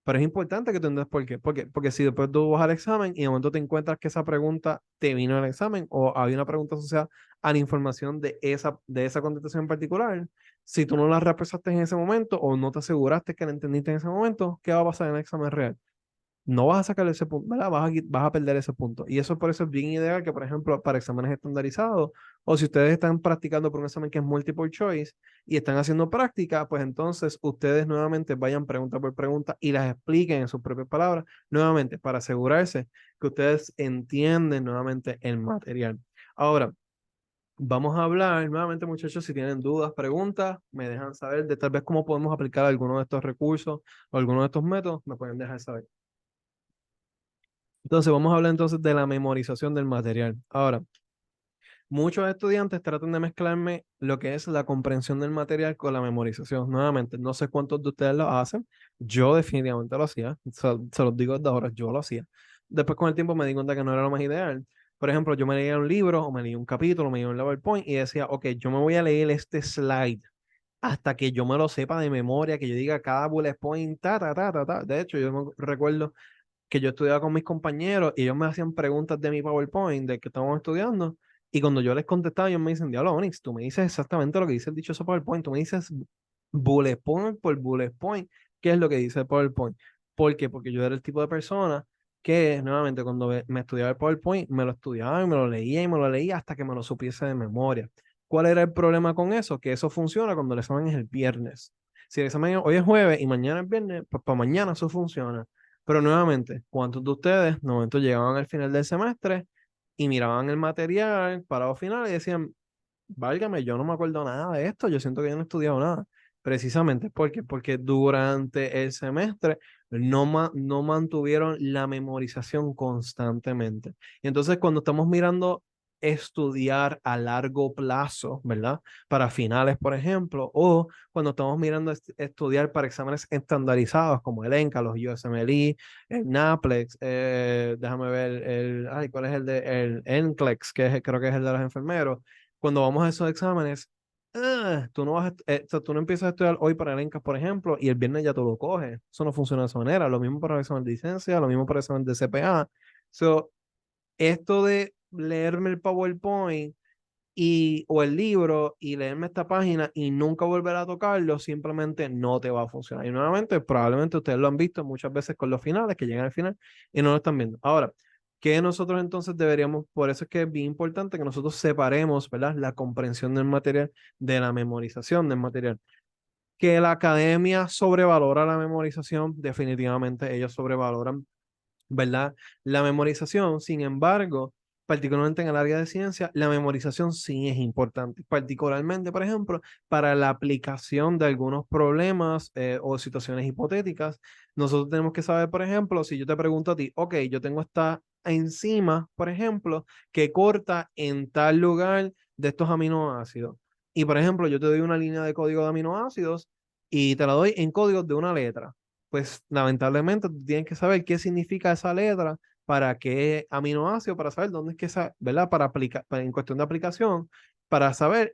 A: Pero es importante que tú entiendas por qué. Porque si después tú vas al examen y de momento te encuentras que esa pregunta te vino al examen o había una pregunta asociada a la información de esa contestación en particular, si tú no la repasaste en ese momento o no te aseguraste que la entendiste en ese momento, ¿qué va a pasar en el examen real? No vas a sacar ese punto, ¿verdad? Vas a perder ese punto. Y eso por eso es bien ideal que, por ejemplo, para exámenes estandarizados, o si ustedes están practicando por un examen que es multiple choice y están haciendo práctica, pues entonces ustedes nuevamente vayan pregunta por pregunta y las expliquen en sus propias palabras, nuevamente, para asegurarse que ustedes entienden nuevamente el material. Ahora, vamos a hablar nuevamente, muchachos, si tienen dudas, preguntas, me dejan saber de tal vez cómo podemos aplicar alguno de estos recursos o alguno de estos métodos, me pueden dejar saber. Entonces, vamos a hablar entonces de la memorización del material. Ahora, Muchos estudiantes tratan de mezclarme lo que es la comprensión del material con la memorización. Nuevamente, no sé cuántos de ustedes lo hacen. Yo definitivamente lo hacía. Se los digo desde ahora, yo lo hacía. Después con el tiempo me di cuenta que no era lo más ideal. Por ejemplo, yo me leía un libro o me leía un capítulo, me leía un PowerPoint y decía, ok, yo me voy a leer este slide hasta que yo me lo sepa de memoria, que yo diga cada bullet point, ta, ta, ta, ta, ta. De hecho, yo me recuerdo que yo estudiaba con mis compañeros y ellos me hacían preguntas de mi PowerPoint, de que estábamos estudiando, y cuando yo les contestaba, ellos me dicen, diablo, Onyx, tú me dices exactamente lo que dice el dichoso PowerPoint, tú me dices bullet point por bullet point, ¿qué es lo que dice el PowerPoint? ¿Por qué? Porque yo era el tipo de persona que, nuevamente, cuando me estudiaba el PowerPoint, me lo estudiaba y me lo leía y me lo leía hasta que me lo supiese de memoria. ¿Cuál era el problema con eso? Que eso funciona cuando el examen es el viernes. Si el examen hoy es jueves y mañana es viernes, pues para mañana eso funciona. Pero nuevamente, ¿cuántos de ustedes, de momento, llegaban al final del semestre y miraban el material, parado final y decían, válgame, yo no me acuerdo nada de esto, yo siento que yo no he estudiado nada? Precisamente porque durante el semestre no mantuvieron la memorización constantemente. Y entonces cuando estamos mirando estudiar a largo plazo, ¿verdad? Para finales, por ejemplo, o cuando estamos mirando estudiar para exámenes estandarizados como el ENCA, los USMLE, el NAPLEX, déjame ver, ¿cuál es el NCLEX, creo que es el de los enfermeros? Cuando vamos a esos exámenes, tú no vas o sea, tú no empiezas a estudiar hoy para el ENCAS, por ejemplo, y el viernes ya tú lo coges. Eso no funciona de esa manera. Lo mismo para el examen de licencia, lo mismo para el examen de CPA. So, esto de leerme el PowerPoint o el libro y leerme esta página y nunca volver a tocarlo, simplemente no te va a funcionar. Y nuevamente, probablemente ustedes lo han visto muchas veces con los finales, que llegan al final y no lo están viendo. Ahora, ¿qué nosotros entonces deberíamos? Por eso es que es bien importante que nosotros separemos, ¿verdad? La comprensión del material de la memorización del material. Que la academia sobrevalora la memorización, definitivamente ellos sobrevaloran, ¿verdad? La memorización. Sin embargo, particularmente en el área de ciencia, la memorización sí es importante, particularmente, por ejemplo, para la aplicación de algunos problemas o situaciones hipotéticas. Nosotros tenemos que saber, por ejemplo, si yo te pregunto a ti, ok, yo tengo esta enzima, por ejemplo, que corta en tal lugar de estos aminoácidos. Y, por ejemplo, yo te doy una línea de código de aminoácidos y te la doy en códigos de una letra, pues lamentablemente tú tienes que saber qué significa esa letra, para qué aminoácido, para saber dónde es que esa, ¿verdad? Para aplicar, en cuestión de aplicación, para saber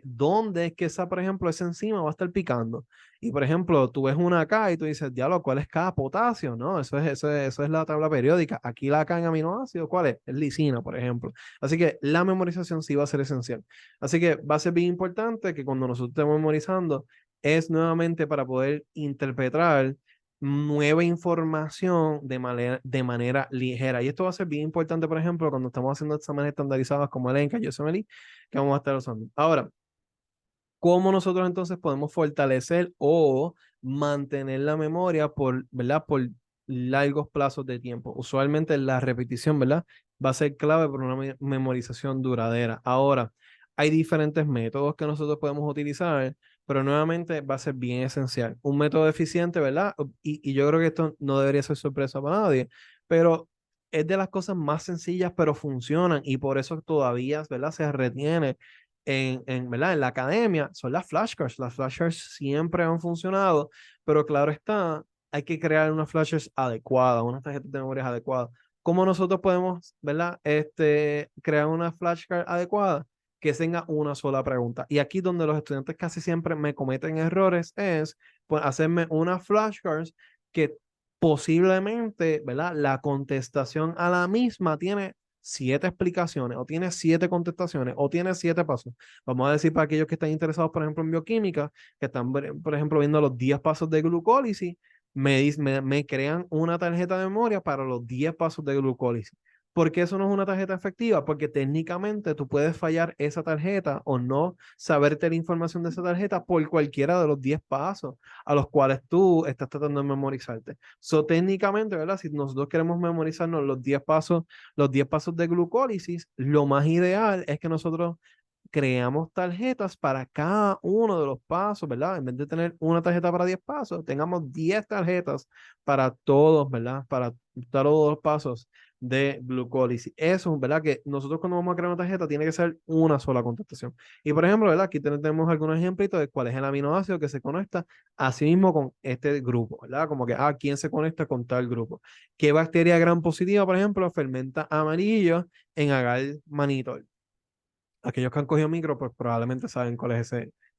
A: dónde es que esa, por ejemplo, esa enzima va a estar picando. Y por ejemplo, tú ves una K y tú dices, diablo, ¿cuál es K? Potasio, ¿no? Eso es la tabla periódica. Aquí la K en aminoácido, ¿cuál es? Es lisina, por ejemplo. Así que la memorización sí va a ser esencial. Así que va a ser bien importante que cuando nosotros estemos memorizando, es nuevamente para poder interpretar nueva información de manera ligera. Y esto va a ser bien importante, por ejemplo, cuando estamos haciendo exámenes estandarizados como el ENCA y USMLE, que vamos a estar usando. Ahora, ¿cómo nosotros entonces podemos fortalecer o mantener la memoria ¿verdad? Por largos plazos de tiempo? Usualmente la repetición, ¿verdad? Va a ser clave para una memorización duradera. Ahora, hay diferentes métodos que nosotros podemos utilizar, pero nuevamente va a ser bien esencial. Un método eficiente, ¿verdad? Y yo creo que esto no debería ser sorpresa para nadie, pero es de las cosas más sencillas, pero funcionan y por eso todavía, ¿verdad? Se retiene ¿verdad? En la academia, son las flashcards. Las flashcards siempre han funcionado, pero claro está, hay que crear unas flashcards adecuadas, unas tarjetas de memoria adecuadas. ¿Cómo nosotros podemos, ¿verdad? Crear una flashcard adecuada que tenga una sola pregunta? Y aquí donde los estudiantes casi siempre me cometen errores es, pues, hacerme unas flashcards que posiblemente, ¿verdad? La contestación a la misma tiene 7 explicaciones, o tiene 7 contestaciones, o tiene 7 pasos. Vamos a decir para aquellos que están interesados, por ejemplo, en bioquímica, que están, por ejemplo, viendo los 10 pasos de glucólisis, me crean una tarjeta de memoria para los 10 pasos de glucólisis. ¿Por qué eso no es una tarjeta efectiva? Porque técnicamente tú puedes fallar esa tarjeta o no saberte la información de esa tarjeta por cualquiera de los 10 pasos a los cuales tú estás tratando de memorizarte. So, técnicamente, ¿verdad? Si nosotros queremos memorizarnos los 10 pasos de glucólisis, lo más ideal es que nosotros creamos tarjetas para cada uno de los pasos, ¿verdad? En vez de tener una tarjeta para 10 pasos, tengamos 10 tarjetas para todos, ¿verdad? Para todos los pasos de glucólisis. Eso, ¿verdad? Que nosotros cuando vamos a crear una tarjeta tiene que ser una sola contestación. Y por ejemplo, ¿verdad? Aquí tenemos algunos ejemplitos de cuál es el aminoácido que se conecta a sí mismo con este grupo, ¿verdad? Como que, ¿quién se conecta con tal grupo? ¿Qué bacteria gram positiva, por ejemplo, fermenta amarillo en agar mannitol? Aquellos que han cogido micro, pues probablemente saben cuál es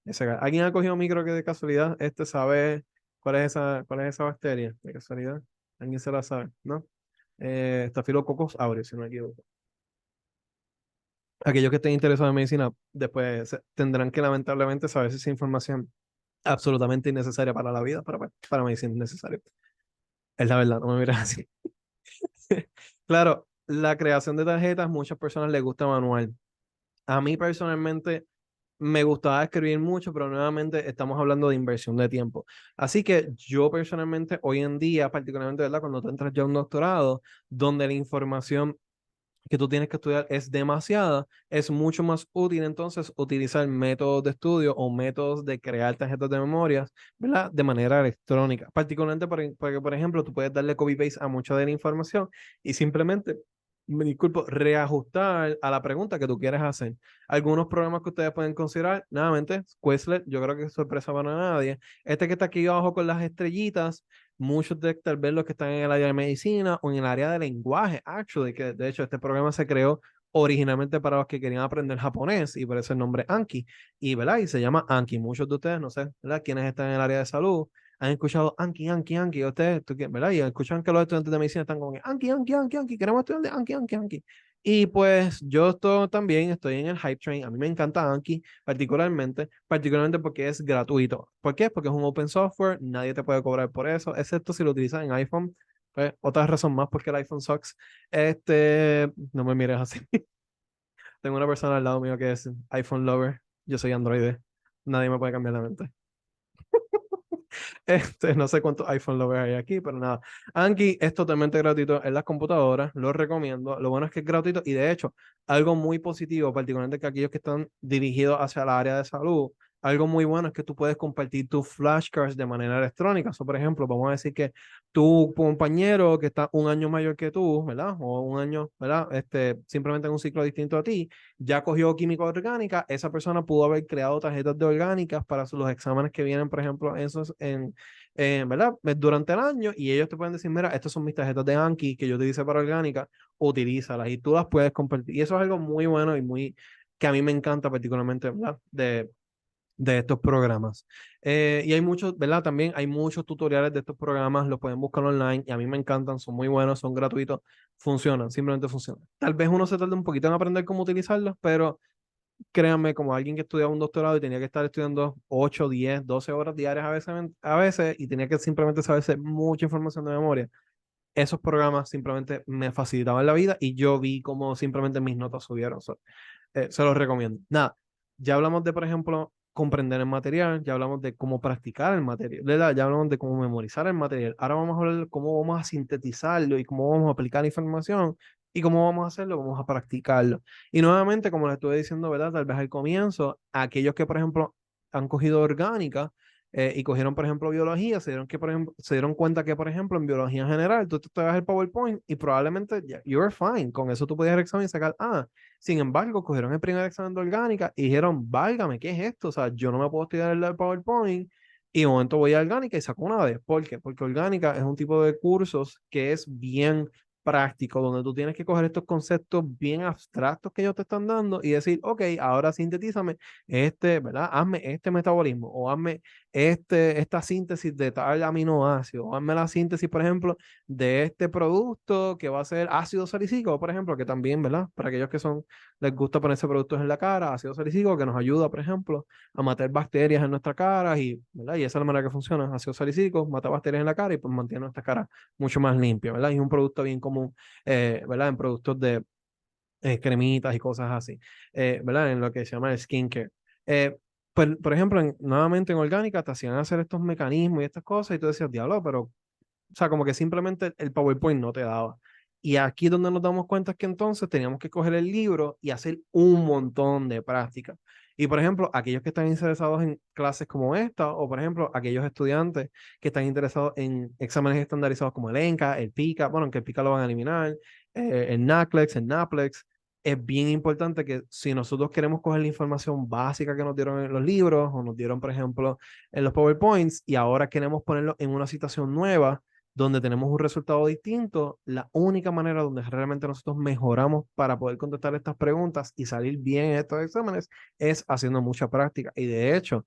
A: ese agar. ¿Alguien ha cogido micro que de casualidad sabe cuál es esa bacteria? De casualidad. ¿Alguien se la sabe? ¿No? Staphylococcus aureus, si no me equivoco. Aquellos que estén interesados en medicina, después tendrán que lamentablemente saber si esa información absolutamente innecesaria para la vida, pero pues, para medicina es necesario. Es la verdad, no me miras así. Claro, la creación de tarjetas, muchas personas les gusta manual. A mí personalmente me gustaba escribir mucho, pero nuevamente estamos hablando de inversión de tiempo. Así que yo personalmente hoy en día, particularmente, ¿verdad? Cuando tú entras ya a un doctorado, donde la información que tú tienes que estudiar es demasiada, es mucho más útil entonces utilizar métodos de estudio o métodos de crear tarjetas de memorias, ¿verdad? De manera electrónica. Particularmente porque, por ejemplo, tú puedes darle copy-paste a mucha de la información y simplemente, me disculpo, reajustar a la pregunta que tú quieres hacer. Algunos programas que ustedes pueden considerar, nuevamente, Quizlet, yo creo que es sorpresa para nadie. Este que está aquí abajo con las estrellitas, muchos de tal vez los que están en el área de medicina o en el área de lenguaje, actually, que de hecho este programa se creó originalmente para los que querían aprender japonés y por eso el nombre Anki, y, ¿verdad? Y se llama Anki. Muchos de ustedes, no sé, ¿verdad? Quienes están en el área de salud, han escuchado Anki, Anki, Anki, y ustedes, ¿verdad? Y escuchan que los estudiantes de medicina están como que Anki, Anki, Anki, Anki, queremos estudiar de Anki, Anki, Anki. Y pues yo también estoy en el hype train, a mí me encanta Anki particularmente porque es gratuito. ¿Por qué? Porque es un open software, nadie te puede cobrar por eso, excepto si lo utilizas en iPhone. Pues, otra razón más porque el iPhone sucks. No me mires así. Tengo una persona al lado mío que es iPhone lover. Yo soy Android. Nadie me puede cambiar la mente. No sé cuántos iPhone lovers hay aquí, pero nada. Anki es totalmente gratuito en las computadoras, lo recomiendo. Lo bueno es que es gratuito y de hecho, algo muy positivo, particularmente que aquellos que están dirigidos hacia el área de salud, algo muy bueno es que tú puedes compartir tus flashcards de manera electrónica. So, por ejemplo, vamos a decir que tu compañero que está un año mayor que tú, ¿verdad? O un año, ¿verdad? Simplemente en un ciclo distinto a ti, ya cogió química orgánica, esa persona pudo haber creado tarjetas de orgánicas para los exámenes que vienen, por ejemplo, ¿verdad? Durante el año, y ellos te pueden decir, mira, estas son mis tarjetas de Anki que yo utilicé para orgánica, utilízalas y tú las puedes compartir. Y eso es algo muy bueno y muy que a mí me encanta particularmente, ¿verdad? De estos programas. Y hay muchos, ¿verdad? También hay muchos tutoriales de estos programas, los pueden buscar online y a mí me encantan, son muy buenos, son gratuitos, funcionan, simplemente funcionan. Tal vez uno se tarde un poquito en aprender cómo utilizarlos, pero créanme, como alguien que estudiaba un doctorado y tenía que estar estudiando 8, 10, 12 horas diarias a veces y tenía que simplemente saberse mucha información de memoria, esos programas simplemente me facilitaban la vida y yo vi cómo simplemente mis notas subieron. Se los recomiendo. Nada, ya hablamos de, por ejemplo, comprender el material, ya hablamos de cómo practicar el material, ¿verdad? Ya hablamos de cómo memorizar el material. Ahora vamos a hablar de cómo vamos a sintetizarlo y cómo vamos a aplicar la información y cómo vamos a hacerlo, vamos a practicarlo. Y nuevamente, como les estuve diciendo, ¿verdad? Tal vez al comienzo, aquellos que, por ejemplo, han cogido orgánica, y cogieron, por ejemplo, biología, se dieron cuenta que, por ejemplo, en biología general, tú te das el PowerPoint y probablemente you're fine. Con eso tú podías el examen y sacar A. Sin embargo, cogieron el primer examen de orgánica y dijeron, válgame, ¿qué es esto? O sea, yo no me puedo estudiar el PowerPoint y de momento voy a orgánica y saco una D. ¿Por qué? Porque orgánica es un tipo de cursos que es bien práctico, donde tú tienes que coger estos conceptos bien abstractos que ellos te están dando y decir, ok, ahora sintetízame ¿verdad? Hazme este metabolismo o hazme esta síntesis de tal aminoácido, o hazme la síntesis, por ejemplo, de este producto que va a ser ácido salicílico, por ejemplo, que también, ¿verdad? Para aquellos que les gusta ponerse productos en la cara, ácido salicílico, que nos ayuda, por ejemplo, a matar bacterias en nuestra cara y, ¿verdad? Y esa es la manera que funciona, ácido salicílico, mata bacterias en la cara y pues mantiene nuestra cara mucho más limpia, ¿verdad? Y es un producto bien común, ¿verdad? En productos de cremitas y cosas así, ¿verdad? En lo que se llama el skincare. Por ejemplo, nuevamente en orgánica te hacían hacer estos mecanismos y estas cosas y tú decías, diablo, pero, o sea, como que simplemente el PowerPoint no te daba. Y aquí donde nos damos cuenta es que entonces teníamos que coger el libro y hacer un montón de prácticas. Y por ejemplo, aquellos que están interesados en clases como esta, o por ejemplo, aquellos estudiantes que están interesados en exámenes estandarizados como el ENCA, el PICA, bueno, aunque el PICA lo van a eliminar, el NACLEX, el NAPLEX, es bien importante que si nosotros queremos coger la información básica que nos dieron en los libros o nos dieron, por ejemplo, en los PowerPoints y ahora queremos ponerlo en una situación nueva donde tenemos un resultado distinto, la única manera donde realmente nosotros mejoramos para poder contestar estas preguntas y salir bien en estos exámenes es haciendo mucha práctica. Y de hecho,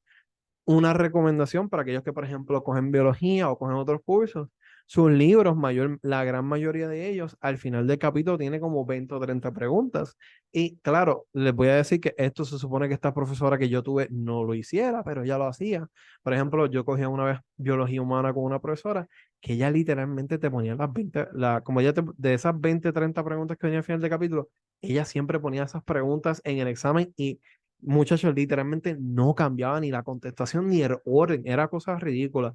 A: una recomendación para aquellos que, por ejemplo, cogen biología o cogen otros cursos, sus libros, la gran mayoría de ellos, al final del capítulo tiene como 20 o 30 preguntas. Y claro, les voy a decir que esto se supone que esta profesora que yo tuve no lo hiciera, pero ella lo hacía. Por ejemplo, yo cogía una vez biología humana con una profesora que ella literalmente te ponía las 20, como ella de esas 20, 30 preguntas que venía al final del capítulo, ella siempre ponía esas preguntas en el examen y muchachos, literalmente no cambiaba ni la contestación ni el orden, era cosa ridícula.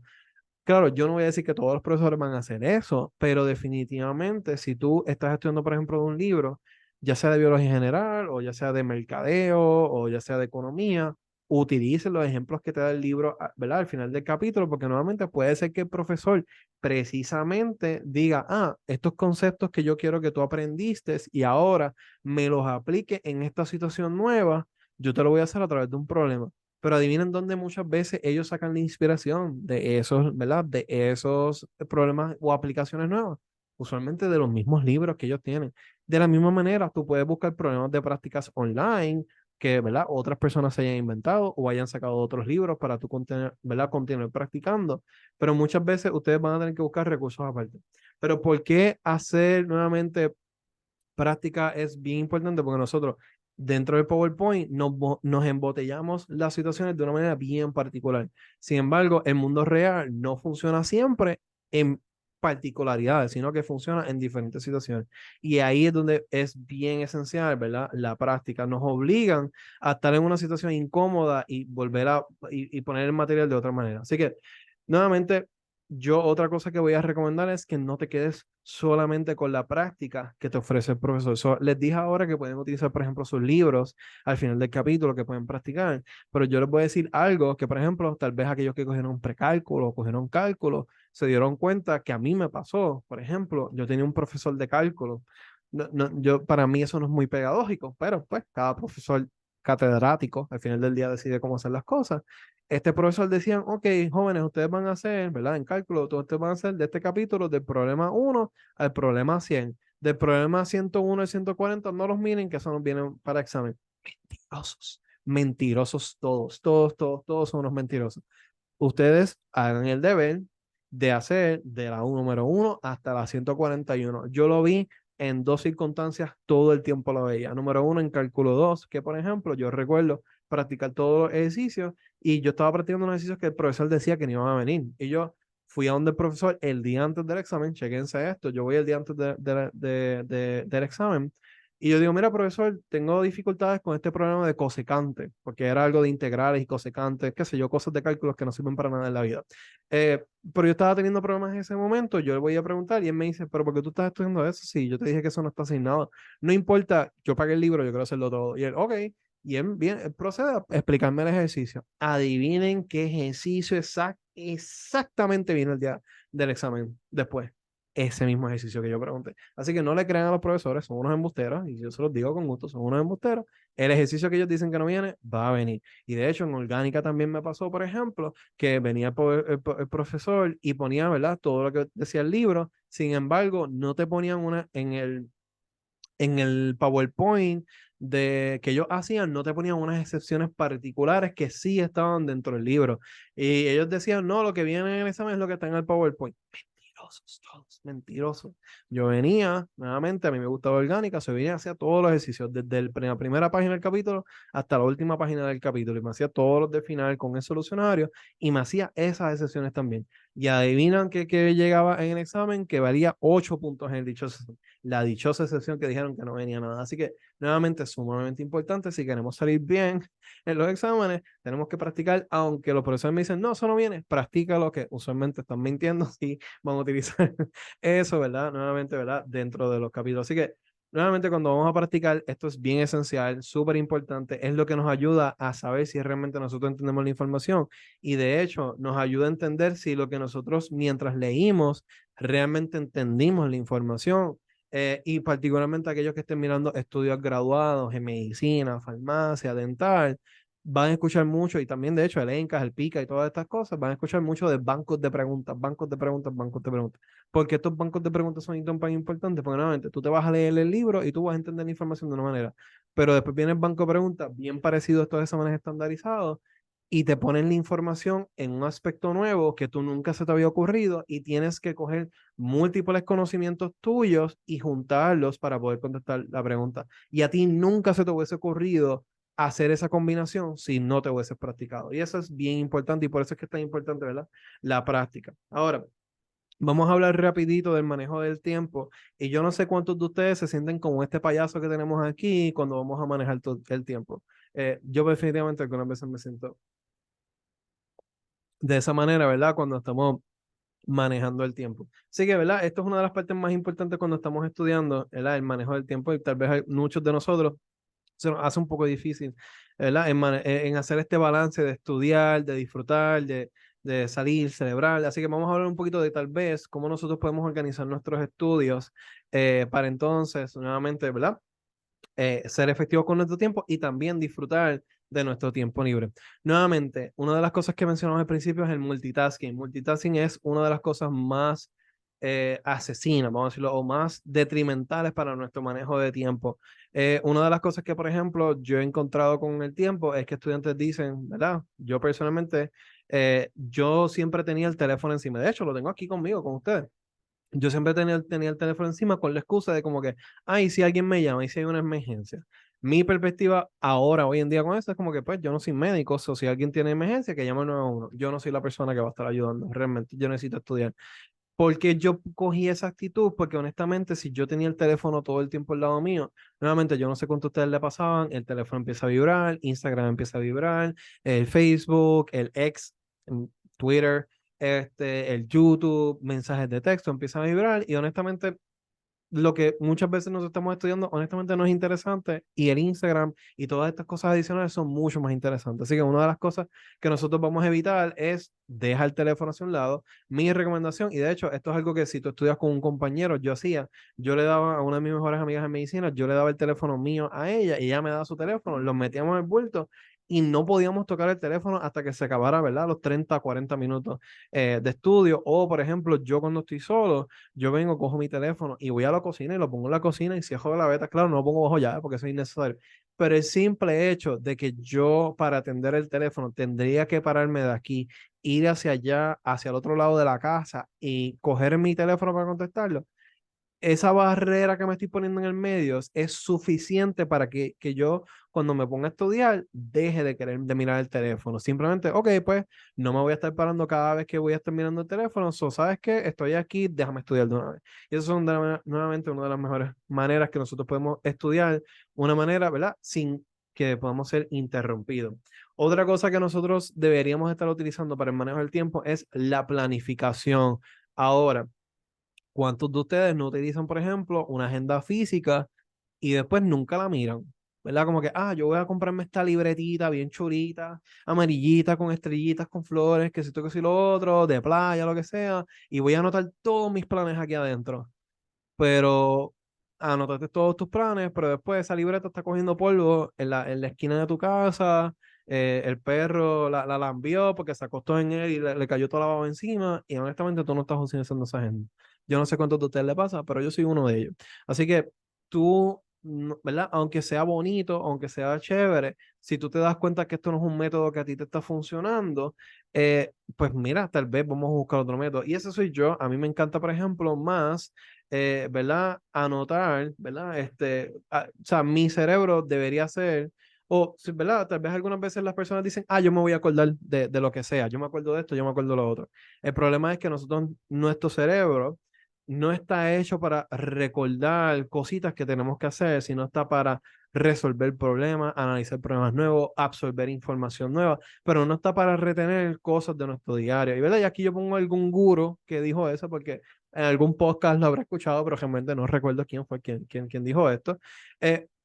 A: Claro, yo no voy a decir que todos los profesores van a hacer eso, pero definitivamente si tú estás estudiando, por ejemplo, de un libro, ya sea de biología general o ya sea de mercadeo o ya sea de economía, utilice los ejemplos que te da el libro, ¿verdad? Al final del capítulo, porque nuevamente puede ser que el profesor precisamente diga, estos conceptos que yo quiero que tú aprendiste y ahora me los aplique en esta situación nueva, yo te lo voy a hacer a través de un problema. Pero adivinen dónde muchas veces ellos sacan la inspiración de esos, ¿verdad? De esos problemas o aplicaciones nuevas. Usualmente de los mismos libros que ellos tienen. De la misma manera, tú puedes buscar problemas de prácticas online que, ¿verdad? Otras personas se hayan inventado o hayan sacado otros libros para tú, ¿verdad? Continuar practicando. Pero muchas veces ustedes van a tener que buscar recursos aparte. Pero ¿por qué hacer nuevamente práctica es bien importante? Porque nosotros dentro del PowerPoint nos embotellamos las situaciones de una manera bien particular. Sin embargo, el mundo real no funciona siempre en particularidades, sino que funciona en diferentes situaciones. Y ahí es donde es bien esencial, ¿verdad? La práctica. Nos obligan a estar en una situación incómoda y volver y poner el material de otra manera. Así que, nuevamente, yo otra cosa que voy a recomendar es que no te quedes solamente con la práctica que te ofrece el profesor. Les dije ahora que pueden utilizar, por ejemplo, sus libros al final del capítulo que pueden practicar, pero yo les voy a decir algo que, por ejemplo, tal vez aquellos que cogieron precálculo o cogieron cálculo se dieron cuenta que a mí me pasó. Por ejemplo, yo tenía un profesor de cálculo. Para mí eso no es muy pedagógico, pero pues cada profesor catedrático al final del día decide cómo hacer las cosas. Este profesor decía, ok, jóvenes, ustedes van a hacer, ¿verdad? En cálculo, todos ustedes van a hacer de este capítulo del problema 1 al problema 100. Del problema 101 al 140, no los miren, que eso nos vienen para examen. Mentirosos. Mentirosos todos, todos, todos, todos son unos mentirosos. Ustedes hagan el deber de hacer de la número 1 hasta la 141. Yo lo vi en dos circunstancias, todo el tiempo lo veía. Número 1 en cálculo 2, que por ejemplo, yo recuerdo practicar todos los ejercicios y yo estaba practicando unos ejercicios que el profesor decía que no iban a venir. Y yo fui a donde el profesor el día antes del examen, chequense esto, yo voy el día antes del examen y yo digo, mira, profesor, tengo dificultades con este problema de cosecante, porque era algo de integrales y cosecantes, qué sé yo, cosas de cálculos que no sirven para nada en la vida. Pero yo estaba teniendo problemas en ese momento, yo le voy a preguntar y él me dice, pero ¿por qué tú estás estudiando eso? Sí, yo te dije que eso no está asignado. No importa, yo pagué el libro, yo quiero hacerlo todo. Y él, ok, y él, bien, él procede a explicarme el ejercicio. Adivinen qué ejercicio exactamente vino el día del examen después. Ese mismo ejercicio que yo pregunté. Así que no le crean a los profesores, son unos embusteros, y yo se los digo con gusto, son unos embusteros. El ejercicio que ellos dicen que no viene, va a venir. Y de hecho, en orgánica también me pasó, por ejemplo, que venía el profesor y ponía, ¿verdad? Todo lo que decía el libro, sin embargo, no te ponían una en el PowerPoint de que ellos hacían, no te ponían unas excepciones particulares que sí estaban dentro del libro. Y ellos decían, no, lo que viene en el examen es lo que está en el PowerPoint. Mentirosos, todos, mentirosos. Yo venía, nuevamente, a mí me gustaba orgánica, se venía, hacía todos los ejercicios, desde la primera página del capítulo hasta la última página del capítulo, y me hacía todos los de final con el solucionario, y me hacía esas excepciones también. Y adivinan que llegaba en el examen, que valía 8 puntos en el dichoso, la dichosa excepción que dijeron que no venía nada. Así que nuevamente es sumamente importante si queremos salir bien en los exámenes, tenemos que practicar, aunque los profesores me dicen, no, eso no viene, practica lo que usualmente están mintiendo, sí, van a utilizar eso, ¿verdad? Nuevamente, ¿verdad? Dentro de los capítulos. Así que nuevamente, cuando vamos a practicar, esto es bien esencial, súper importante, es lo que nos ayuda a saber si realmente nosotros entendemos la información y de hecho nos ayuda a entender si lo que nosotros mientras leímos realmente entendimos la información. Y particularmente aquellos que estén mirando estudios graduados en medicina, farmacia, dental, van a escuchar mucho, y también de hecho el ENCAS, el PICA y todas estas cosas, van a escuchar mucho de bancos de preguntas, bancos de preguntas, bancos de preguntas. Porque estos bancos de preguntas son tan importantes, porque nuevamente tú te vas a leer el libro y tú vas a entender la información de una manera, pero después viene el banco de preguntas bien parecido a estos exámenes estandarizados y te ponen la información en un aspecto nuevo que tú nunca se te había ocurrido y tienes que coger múltiples conocimientos tuyos y juntarlos para poder contestar la pregunta. Y a ti nunca se te hubiese ocurrido hacer esa combinación si no te hubieses practicado. Y eso es bien importante y por eso es que es tan importante, ¿verdad? La práctica. Ahora, vamos a hablar rapidito del manejo del tiempo y yo no sé cuántos de ustedes se sienten como este payaso que tenemos aquí cuando vamos a manejar todo el tiempo. Yo definitivamente algunas veces me siento de esa manera, ¿verdad? Cuando estamos manejando el tiempo. Así que, ¿verdad? Esto es una de las partes más importantes cuando estamos estudiando, ¿verdad? El manejo del tiempo y tal vez hay muchos de nosotros se nos hace un poco difícil, ¿verdad? En hacer este balance de estudiar, de disfrutar, de salir, celebrar. Así que vamos a hablar un poquito de tal vez cómo nosotros podemos organizar nuestros estudios para entonces, nuevamente, ¿verdad? Ser efectivos con nuestro tiempo y también disfrutar de nuestro tiempo libre. Nuevamente, una de las cosas que mencionamos al principio es el multitasking. Multitasking es una de las cosas más asesinas, vamos a decirlo, o más detrimentales para nuestro manejo de tiempo. Una de las cosas que, por ejemplo, yo he encontrado con el tiempo es que estudiantes dicen, ¿verdad? Yo personalmente, yo siempre tenía el teléfono encima. De hecho, lo tengo aquí conmigo, con ustedes. Yo siempre tenía el teléfono encima con la excusa de como que, ay, si alguien me llama y si hay una emergencia. Mi perspectiva ahora, hoy en día con eso, es como que, pues, yo no soy médico, o si alguien tiene emergencia, que llame al 911. Yo no soy la persona que va a estar ayudando, realmente, yo necesito estudiar. Porque yo cogí esa actitud, porque honestamente, si yo tenía el teléfono todo el tiempo al lado mío, nuevamente, yo no sé cuánto a ustedes le pasaban, el teléfono empieza a vibrar, Instagram empieza a vibrar, el Facebook, el X, Twitter, el YouTube, mensajes de texto empiezan a vibrar y honestamente lo que muchas veces nos estamos estudiando, honestamente no es interesante y el Instagram y todas estas cosas adicionales son mucho más interesantes. Así que una de las cosas que nosotros vamos a evitar es dejar el teléfono hacia un lado. Mi recomendación, y de hecho esto es algo que si tú estudias con un compañero, yo hacía, yo le daba a una de mis mejores amigas en medicina, yo le daba el teléfono mío a ella y ella me daba su teléfono, lo metíamos en el bulto y no podíamos tocar el teléfono hasta que se acabara, ¿verdad? Los 30, 40 minutos de estudio. O, por ejemplo, yo cuando estoy solo, yo vengo, cojo mi teléfono y voy a la cocina y lo pongo en la cocina y cierro la gaveta. Claro, no lo pongo bajo llave porque eso es innecesario. Pero el simple hecho de que yo para atender el teléfono tendría que pararme de aquí, ir hacia allá, hacia el otro lado de la casa y coger mi teléfono para contestarlo, esa barrera que me estoy poniendo en el medio es suficiente para que yo, cuando me ponga a estudiar, deje de querer de mirar el teléfono. Simplemente, ok, pues no me voy a estar parando cada vez que voy a estar mirando el teléfono. ¿Sabes qué? Estoy aquí, déjame estudiar de una vez. Y eso es nuevamente una de las mejores maneras que nosotros podemos estudiar, una manera, ¿verdad? Sin que podamos ser interrumpidos. Otra cosa que nosotros deberíamos estar utilizando para el manejo del tiempo es la planificación. Ahora, ¿cuántos de ustedes no utilizan, por ejemplo, una agenda física y después nunca la miran? ¿Verdad? Como que, yo voy a comprarme esta libretita bien churita, amarillita, con estrellitas, con flores, que si esto, que si lo otro, de playa, lo que sea, y voy a anotar todos mis planes aquí adentro. Pero anotaste todos tus planes, pero después esa libreta está cogiendo polvo en la esquina de tu casa, el perro la lambió porque se acostó en él y le cayó toda la baba encima, y honestamente tú no estás utilizando esa agenda. Yo no sé cuántos de ustedes le pasa, pero yo soy uno de ellos. Así que tú, ¿verdad? Aunque sea bonito, aunque sea chévere, si tú te das cuenta que esto no es un método que a ti te está funcionando, pues mira, tal vez vamos a buscar otro método. Y ese soy yo. A mí me encanta, por ejemplo, más ¿verdad? Anotar, ¿verdad? O sea, mi cerebro debería ser, O, ¿verdad? Tal vez algunas veces las personas dicen, yo me voy a acordar de lo que sea, yo me acuerdo de esto, yo me acuerdo de lo otro. El problema es que nosotros, nuestro cerebro no está hecho para recordar cositas que tenemos que hacer, sino está para resolver problemas, analizar problemas nuevos, absorber información nueva, pero no está para retener cosas de nuestro diario. Y, ¿verdad? Y aquí yo pongo algún gurú que dijo eso, porque en algún podcast lo habré escuchado, pero realmente no recuerdo quién fue quien dijo esto.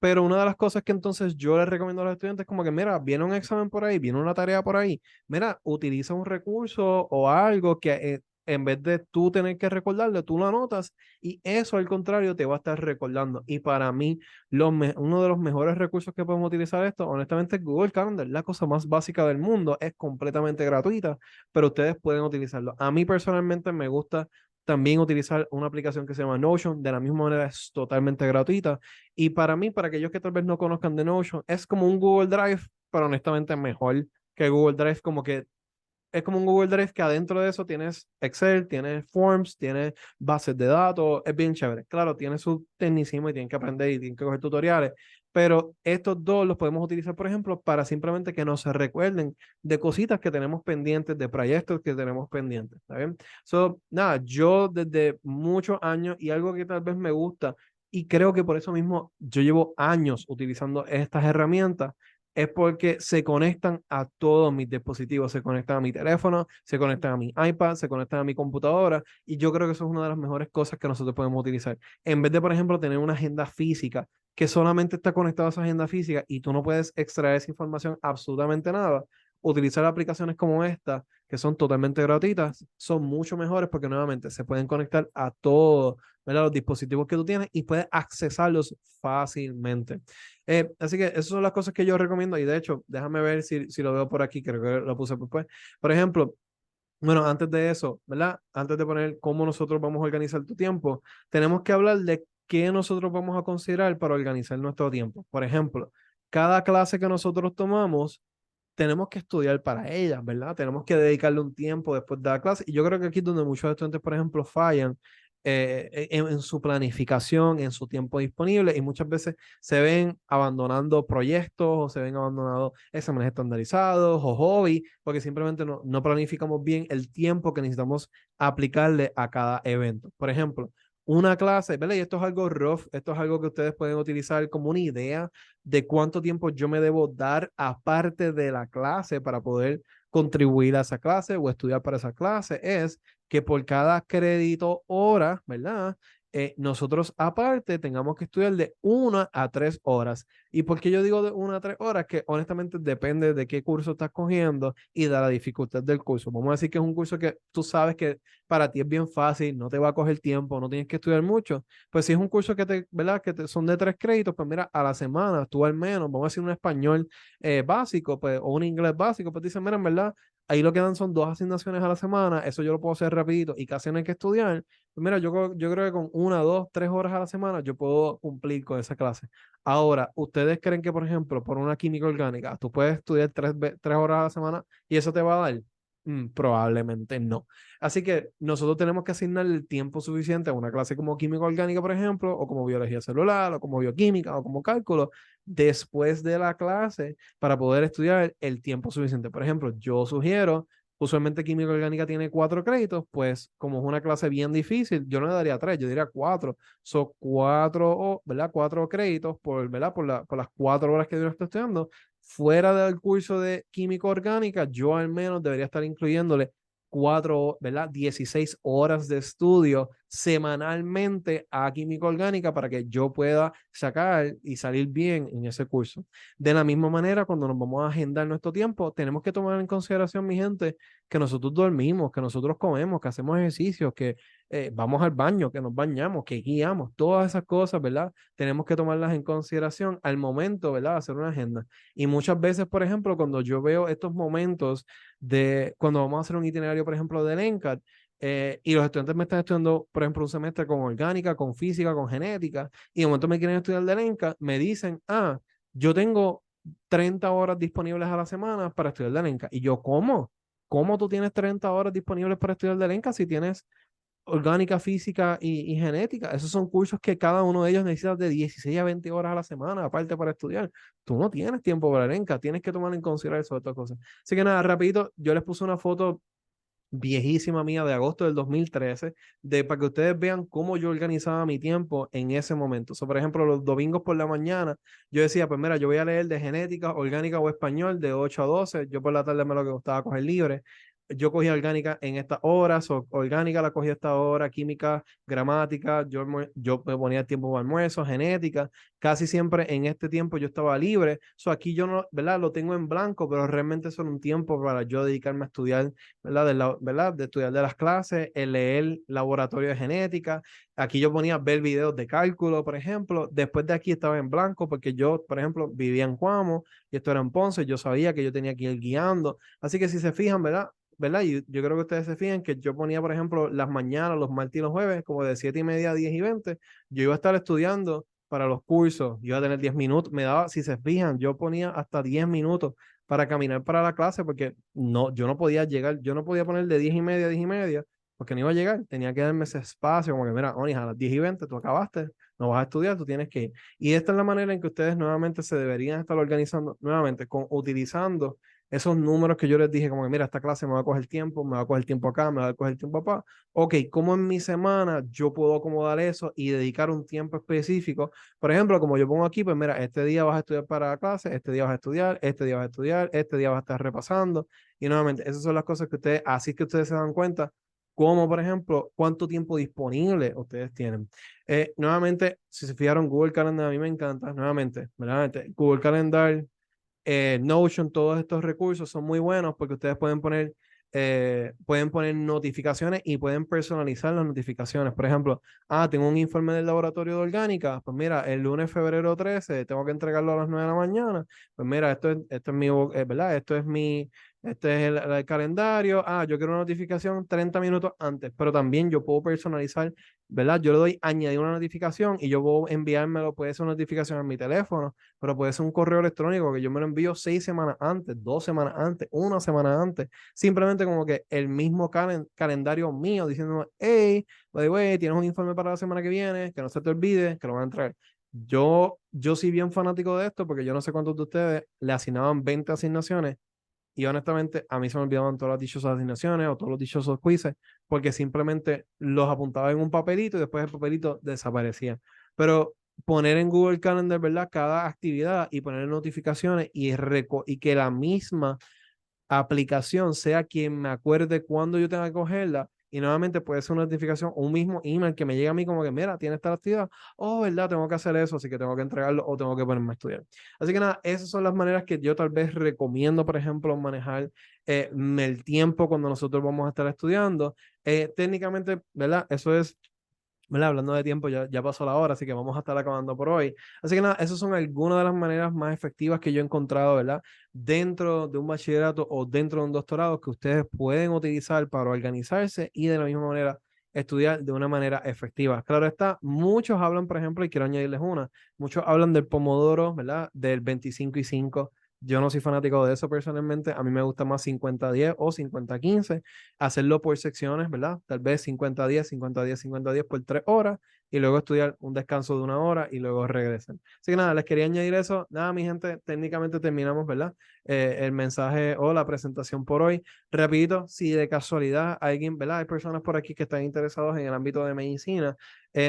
A: Pero una de las cosas que entonces yo les recomiendo a los estudiantes es como que, mira, viene un examen por ahí, viene una tarea por ahí, mira, utiliza un recurso o algo que en vez de tú tener que recordarlo, tú lo anotas y eso al contrario te va a estar recordando. Y para mí, uno de los mejores recursos que podemos utilizar esto, honestamente, es Google Calendar, la cosa más básica del mundo, es completamente gratuita, pero ustedes pueden utilizarlo. A mí personalmente me gusta también utilizar una aplicación que se llama Notion, de la misma manera es totalmente gratuita. Y para mí, para aquellos que tal vez no conozcan de Notion, es como un Google Drive, pero honestamente mejor que Google Drive, como que es como un Google Drive que adentro de eso tienes Excel, tienes Forms, tienes bases de datos, es bien chévere. Claro, tiene su tecnicismo y tienen que aprender y tienen que coger tutoriales, pero estos dos los podemos utilizar, por ejemplo, para simplemente que nos recuerden de cositas que tenemos pendientes, de proyectos que tenemos pendientes, ¿está bien? So, nada, yo desde muchos años y algo que tal vez me gusta y creo que por eso mismo yo llevo años utilizando estas herramientas es porque se conectan a todos mis dispositivos, se conectan a mi teléfono, se conectan a mi iPad, se conectan a mi computadora y yo creo que eso es una de las mejores cosas que nosotros podemos utilizar. En vez de, por ejemplo, tener una agenda física que solamente está conectada a esa agenda física y tú no puedes extraer esa información absolutamente nada, utilizar aplicaciones como esta, que son totalmente gratuitas, son mucho mejores porque nuevamente se pueden conectar a todos, ¿verdad? Los dispositivos que tú tienes y puedes accesarlos fácilmente. Así que esas son las cosas que yo recomiendo y de hecho, déjame ver si lo veo por aquí, creo que lo puse después. Por ejemplo, bueno, antes de eso, ¿verdad? Antes de poner cómo nosotros vamos a organizar tu tiempo, tenemos que hablar de qué nosotros vamos a considerar para organizar nuestro tiempo. Por ejemplo, cada clase que nosotros tomamos, tenemos que estudiar para ella, ¿verdad? Tenemos que dedicarle un tiempo después de la clase. Y yo creo que aquí es donde muchos estudiantes, por ejemplo, fallan en su planificación, en su tiempo disponible y muchas veces se ven abandonando proyectos o se ven abandonando exámenes estandarizados o hobbies porque simplemente no planificamos bien el tiempo que necesitamos aplicarle a cada evento. Por ejemplo, una clase, ¿verdad? Y esto es algo rough, esto es algo que ustedes pueden utilizar como una idea de cuánto tiempo yo me debo dar aparte de la clase para poder contribuir a esa clase o estudiar para esa clase, es que por cada crédito hora, ¿verdad? Nosotros aparte tengamos que estudiar de 1 a 3 horas. ¿Y por qué yo digo de 1 a 3 horas? Que honestamente depende de qué curso estás cogiendo y de la dificultad del curso. Vamos a decir que es un curso que tú sabes que para ti es bien fácil, no te va a coger tiempo, no tienes que estudiar mucho. Pues si es un curso que ¿verdad? Son de 3 créditos, pues mira, a la semana, tú al menos, vamos a decir un español básico, pues, o un inglés básico, pues dicen, mira, en verdad, ahí lo que dan son 2 asignaciones a la semana, eso yo lo puedo hacer rapidito y casi no hay que estudiar. Pues mira, yo creo que con 1, 2, 3 horas a la semana yo puedo cumplir con esa clase. Ahora, ¿ustedes creen que, por ejemplo, por una química orgánica, tú puedes estudiar 3 horas a la semana y eso te va a dar? Probablemente no. Así que nosotros tenemos que asignar el tiempo suficiente a una clase como química orgánica, por ejemplo, o como biología celular, o como bioquímica, o como cálculo, después de la clase para poder estudiar el tiempo suficiente. Por ejemplo, yo sugiero, usualmente química orgánica tiene 4 créditos, pues como es una clase bien difícil, yo no le daría 3, yo diría 4. Son 4, ¿verdad? 4 créditos ¿verdad? Por las 4 horas que yo estoy estudiando. Fuera del curso de química orgánica, yo al menos debería estar incluyéndole 16 horas de estudio semanalmente a química orgánica para que yo pueda sacar y salir bien en ese curso. De la misma manera, cuando nos vamos a agendar nuestro tiempo, tenemos que tomar en consideración, mi gente, que nosotros dormimos, que nosotros comemos, que hacemos ejercicios, que vamos al baño, que nos bañamos, que guiamos, todas esas cosas, ¿verdad? Tenemos que tomarlas en consideración al momento, ¿verdad? De hacer una agenda. Y muchas veces, por ejemplo, cuando yo veo estos momentos de cuando vamos a hacer un itinerario, por ejemplo, del NCAT, y los estudiantes me están estudiando, por ejemplo, un semestre con orgánica, con física, con genética, y de momento me quieren estudiar del NCAT, me dicen, yo tengo 30 horas disponibles a la semana para estudiar del NCAT. Y yo, ¿cómo? ¿Cómo tú tienes 30 horas disponibles para estudiar del NCAT si tienes orgánica, física y genética. Esos son cursos que cada uno de ellos necesita de 16 a 20 horas a la semana, aparte para estudiar. Tú no tienes tiempo para Erenca, tienes que tomar en consideración estas cosas. Así que nada, rapidito, yo les puse una foto viejísima mía de agosto del 2013, para que ustedes vean cómo yo organizaba mi tiempo en ese momento. O sea, por ejemplo, los domingos por la mañana, yo decía, pues mira, yo voy a leer de genética, orgánica o español de 8 a 12, yo por la tarde me lo que gustaba coger libre. Yo cogía orgánica en estas horas, o orgánica la cogía a esta hora, química, gramática, yo me ponía tiempo para almuerzo, genética, casi siempre en este tiempo yo estaba libre. So, aquí yo no, ¿verdad? Lo tengo en blanco, pero realmente son un tiempo para yo dedicarme a estudiar, ¿verdad? ¿verdad? De estudiar de las clases, el leer laboratorio de genética. Aquí yo ponía ver videos de cálculo, por ejemplo. Después de aquí estaba en blanco porque yo, por ejemplo, vivía en Cuamo y esto era en Ponce. Yo sabía que yo tenía que ir guiando. Así que si se fijan, ¿verdad? ¿Verdad? Y yo creo que ustedes se fijan que yo ponía, por ejemplo, las mañanas, los martes y los jueves, como de 7:30 a 10:20, yo iba a estar estudiando para los cursos, yo iba a tener 10 minutos, me daba, si se fijan, yo ponía hasta 10 minutos para caminar para la clase porque no, yo no podía llegar, yo no podía poner de 10:30 a 10:30 porque no iba a llegar, tenía que darme ese espacio, como que mira, Onis, a las 10:20 tú acabaste, no vas a estudiar, tú tienes que ir. Y esta es la manera en que ustedes nuevamente se deberían estar organizando, nuevamente, utilizando esos números que yo les dije, como que mira, esta clase me va a coger tiempo, me va a coger tiempo acá, me va a coger tiempo acá. Ok, ¿cómo en mi semana yo puedo acomodar eso y dedicar un tiempo específico? Por ejemplo, como yo pongo aquí, pues mira, este día vas a estudiar para la clase, este día vas a estudiar, este día vas a estudiar, este día vas a estar repasando. Y nuevamente, esas son las cosas que ustedes, así que ustedes se dan cuenta, como por ejemplo, cuánto tiempo disponible ustedes tienen. Nuevamente, si se fijaron, Google Calendar a mí me encanta, nuevamente, nuevamente, Google Calendar, Notion, todos estos recursos son muy buenos porque ustedes pueden poner notificaciones y pueden personalizar las notificaciones. Por ejemplo, tengo un informe del laboratorio de orgánica, pues mira, el lunes febrero 13 tengo que entregarlo a las 9 de la mañana, pues mira, esto es mi, ¿verdad? Este es el calendario. Yo quiero una notificación 30 minutos antes, pero también yo puedo personalizar, ¿verdad? Yo le doy añadir una notificación y yo puedo enviármelo, puede ser una notificación en mi teléfono, pero puede ser un correo electrónico que yo me lo envío 6 semanas antes, 2 semanas antes, una semana antes, simplemente como que el mismo calendario mío diciendo, hey, by the way, tienes un informe para la semana que viene, que no se te olvide, que lo van a entrar. Yo soy bien fanático de esto porque yo no sé cuántos de ustedes le asignaban 20 asignaciones y honestamente a mí se me olvidaban todas las dichosas asignaciones o todos los dichosos quizzes porque simplemente los apuntaba en un papelito y después el papelito desaparecía. Pero poner en Google Calendar, ¿verdad? Cada actividad y poner notificaciones y que la misma aplicación sea quien me acuerde cuándo yo tenga que cogerla. Y nuevamente puede ser una notificación o un mismo email que me llegue a mí como que, mira, tiene esta actividad. Oh, ¿verdad? Tengo que hacer eso, así que tengo que entregarlo o tengo que ponerme a estudiar. Así que nada, esas son las maneras que yo tal vez recomiendo, por ejemplo, manejar el tiempo cuando nosotros vamos a estar estudiando. Técnicamente, ¿verdad? Eso es, ¿verdad? Hablando de tiempo, ya pasó la hora, así que vamos a estar acabando por hoy. Así que nada, esas son algunas de las maneras más efectivas que yo he encontrado, ¿verdad? Dentro de un bachillerato o dentro de un doctorado que ustedes pueden utilizar para organizarse y de la misma manera estudiar de una manera efectiva. Claro está, muchos hablan, por ejemplo, y quiero añadirles una, muchos hablan del Pomodoro, ¿verdad? Del 25 y 5. Yo no soy fanático de eso personalmente. A mí me gusta más 50-10 o 50-15. Hacerlo por secciones, ¿verdad? Tal vez 50-10, 50-10, 50-10 por 3 horas y luego estudiar un descanso de 1 hora y luego regresan. Así que nada, les quería añadir eso. Nada, mi gente, técnicamente terminamos, ¿verdad? El mensaje o la presentación por hoy. Rapidito, si de casualidad alguien, ¿verdad? Hay personas por aquí que están interesados en el ámbito de medicina.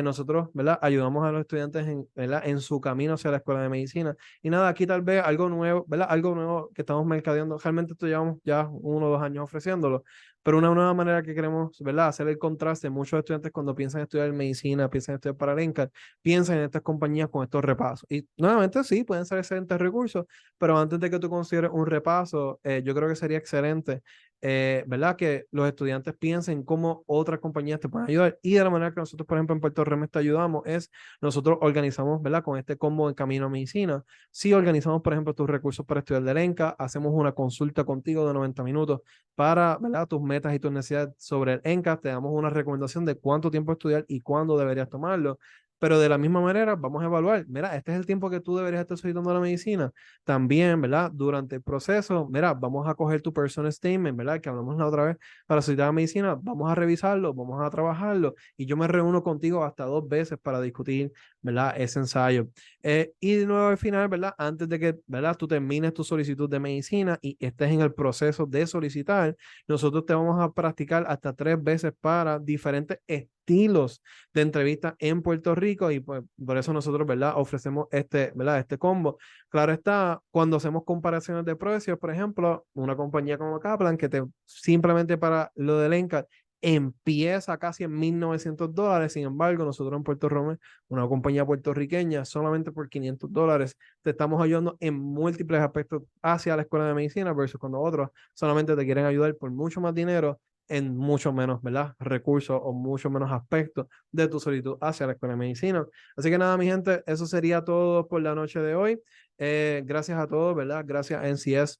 A: Nosotros, ¿verdad? Ayudamos a los estudiantes ¿verdad? En su camino hacia la escuela de medicina. Y nada, aquí tal vez algo nuevo, ¿verdad? Algo nuevo que estamos mercadeando. Realmente esto llevamos ya 1 o 2 años ofreciéndolo, pero una nueva manera que queremos, ¿verdad? Hacer el contraste. Muchos estudiantes cuando piensan estudiar medicina, piensan estudiar para el NCAT, piensan en estas compañías con estos repasos. Y nuevamente sí, pueden ser excelentes recursos, pero antes de que tú consideres un repaso, yo creo que sería excelente, ¿verdad? Que los estudiantes piensen cómo otras compañías te pueden ayudar. Y de la manera que nosotros, por ejemplo, en Puerto Remes te ayudamos es, nosotros organizamos, ¿verdad? Con este combo en Camino a Medicina. Si organizamos, por ejemplo, tus recursos para estudiar del ENCA, hacemos una consulta contigo de 90 minutos para, ¿verdad? Tus metas y tus necesidades sobre el ENCA, te damos una recomendación de cuánto tiempo estudiar y cuándo deberías tomarlo. pero de la misma manera vamos a evaluar, mira, este es el tiempo que tú deberías estar solicitando la medicina. También, ¿verdad? Durante el proceso, mira, vamos a coger tu personal statement, ¿verdad? Que hablamos la otra vez para solicitar la medicina, vamos a revisarlo, vamos a trabajarlo y yo me reúno contigo hasta 2 veces para discutir, ¿verdad? Ese ensayo. Y de nuevo al final, ¿verdad? Antes de que, ¿verdad? Tú termines tu solicitud de medicina y estés en el proceso de solicitar, nosotros te vamos a practicar hasta 3 veces para diferentes estilos de entrevistas en Puerto Rico y pues por eso nosotros, ¿verdad? Ofrecemos ¿verdad? Este combo. Claro está, cuando hacemos comparaciones de precios, por ejemplo, una compañía como Kaplan que te simplemente para lo del NCAT empieza casi en $1,900. Sin embargo, nosotros en Puerto Rico, una compañía puertorriqueña, solamente por $500 te estamos ayudando en múltiples aspectos hacia la escuela de medicina versus cuando otros solamente te quieren ayudar por mucho más dinero en mucho menos, ¿verdad? Recursos o mucho menos aspectos de tu solicitud hacia la escuela de medicina. Así que nada, mi gente, eso sería todo por la noche de hoy. Gracias a todos, ¿verdad? Gracias a NCS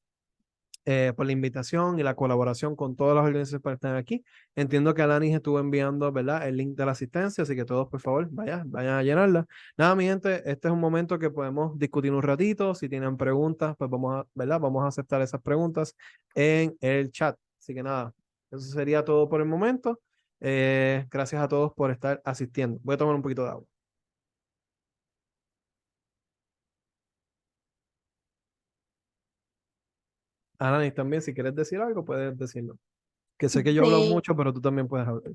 A: por la invitación y la colaboración con todas las organizaciones para estar aquí. Entiendo que Alanis estuvo enviando, ¿verdad? El link de la asistencia, así que todos, por favor, vayan a llenarla. Nada, mi gente, este es un momento que podemos discutir un ratito. Si tienen preguntas, pues vamos a, ¿verdad? Vamos a aceptar esas preguntas en el chat. Así que nada, eso sería todo por el momento. Gracias a todos por estar asistiendo. Voy a tomar un poquito de agua. Alanis, también, si quieres decir algo, puedes decirlo. Que sé que yo hablo
B: Sí,
A: mucho, pero tú también puedes hablar.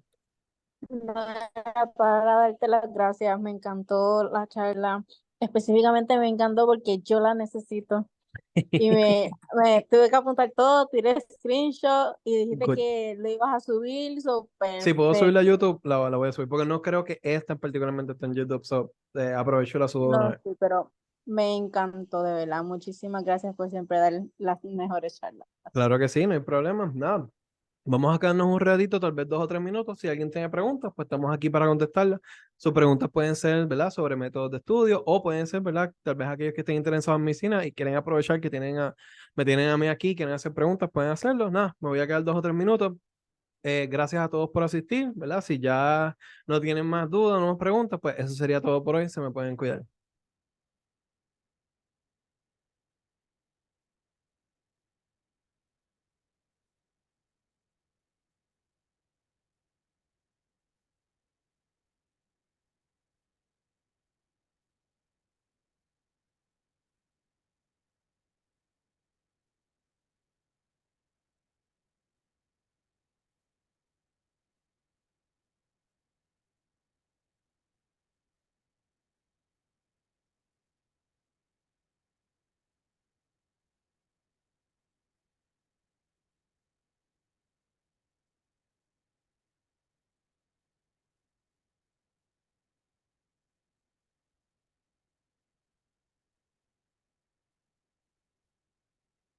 B: no era para darte las gracias, me encantó la charla, específicamente me encantó porque yo la necesito y me tuve que apuntar todo, tiré screenshot y dijiste
A: Good.
B: que lo ibas a subir, so
A: Si puedo subirla a
B: perfecto.
A: YouTube, la voy a subir, porque no creo que esta particularmente esté en YouTube, so, aprovecho y la subo de una
B: No,
A: vez.
B: sí, pero me encantó de verdad. Muchísimas gracias por siempre dar las mejores charlas.
A: Claro que sí, no hay problema, nada. Vamos a quedarnos un ratito, tal vez 2 o 3 minutos. Si alguien tiene preguntas, pues estamos aquí para contestarlas. Sus preguntas pueden ser, ¿verdad?, sobre métodos de estudio o pueden ser, ¿verdad?, tal vez aquellos que estén interesados en medicina y quieren aprovechar que me tienen a mí aquí, quieren hacer preguntas, pueden hacerlo. Nada, me voy a quedar 2 o 3 minutos. Gracias a todos por asistir, ¿verdad? Si ya no tienen más dudas, no más preguntas, pues eso sería todo por hoy. Se me pueden cuidar.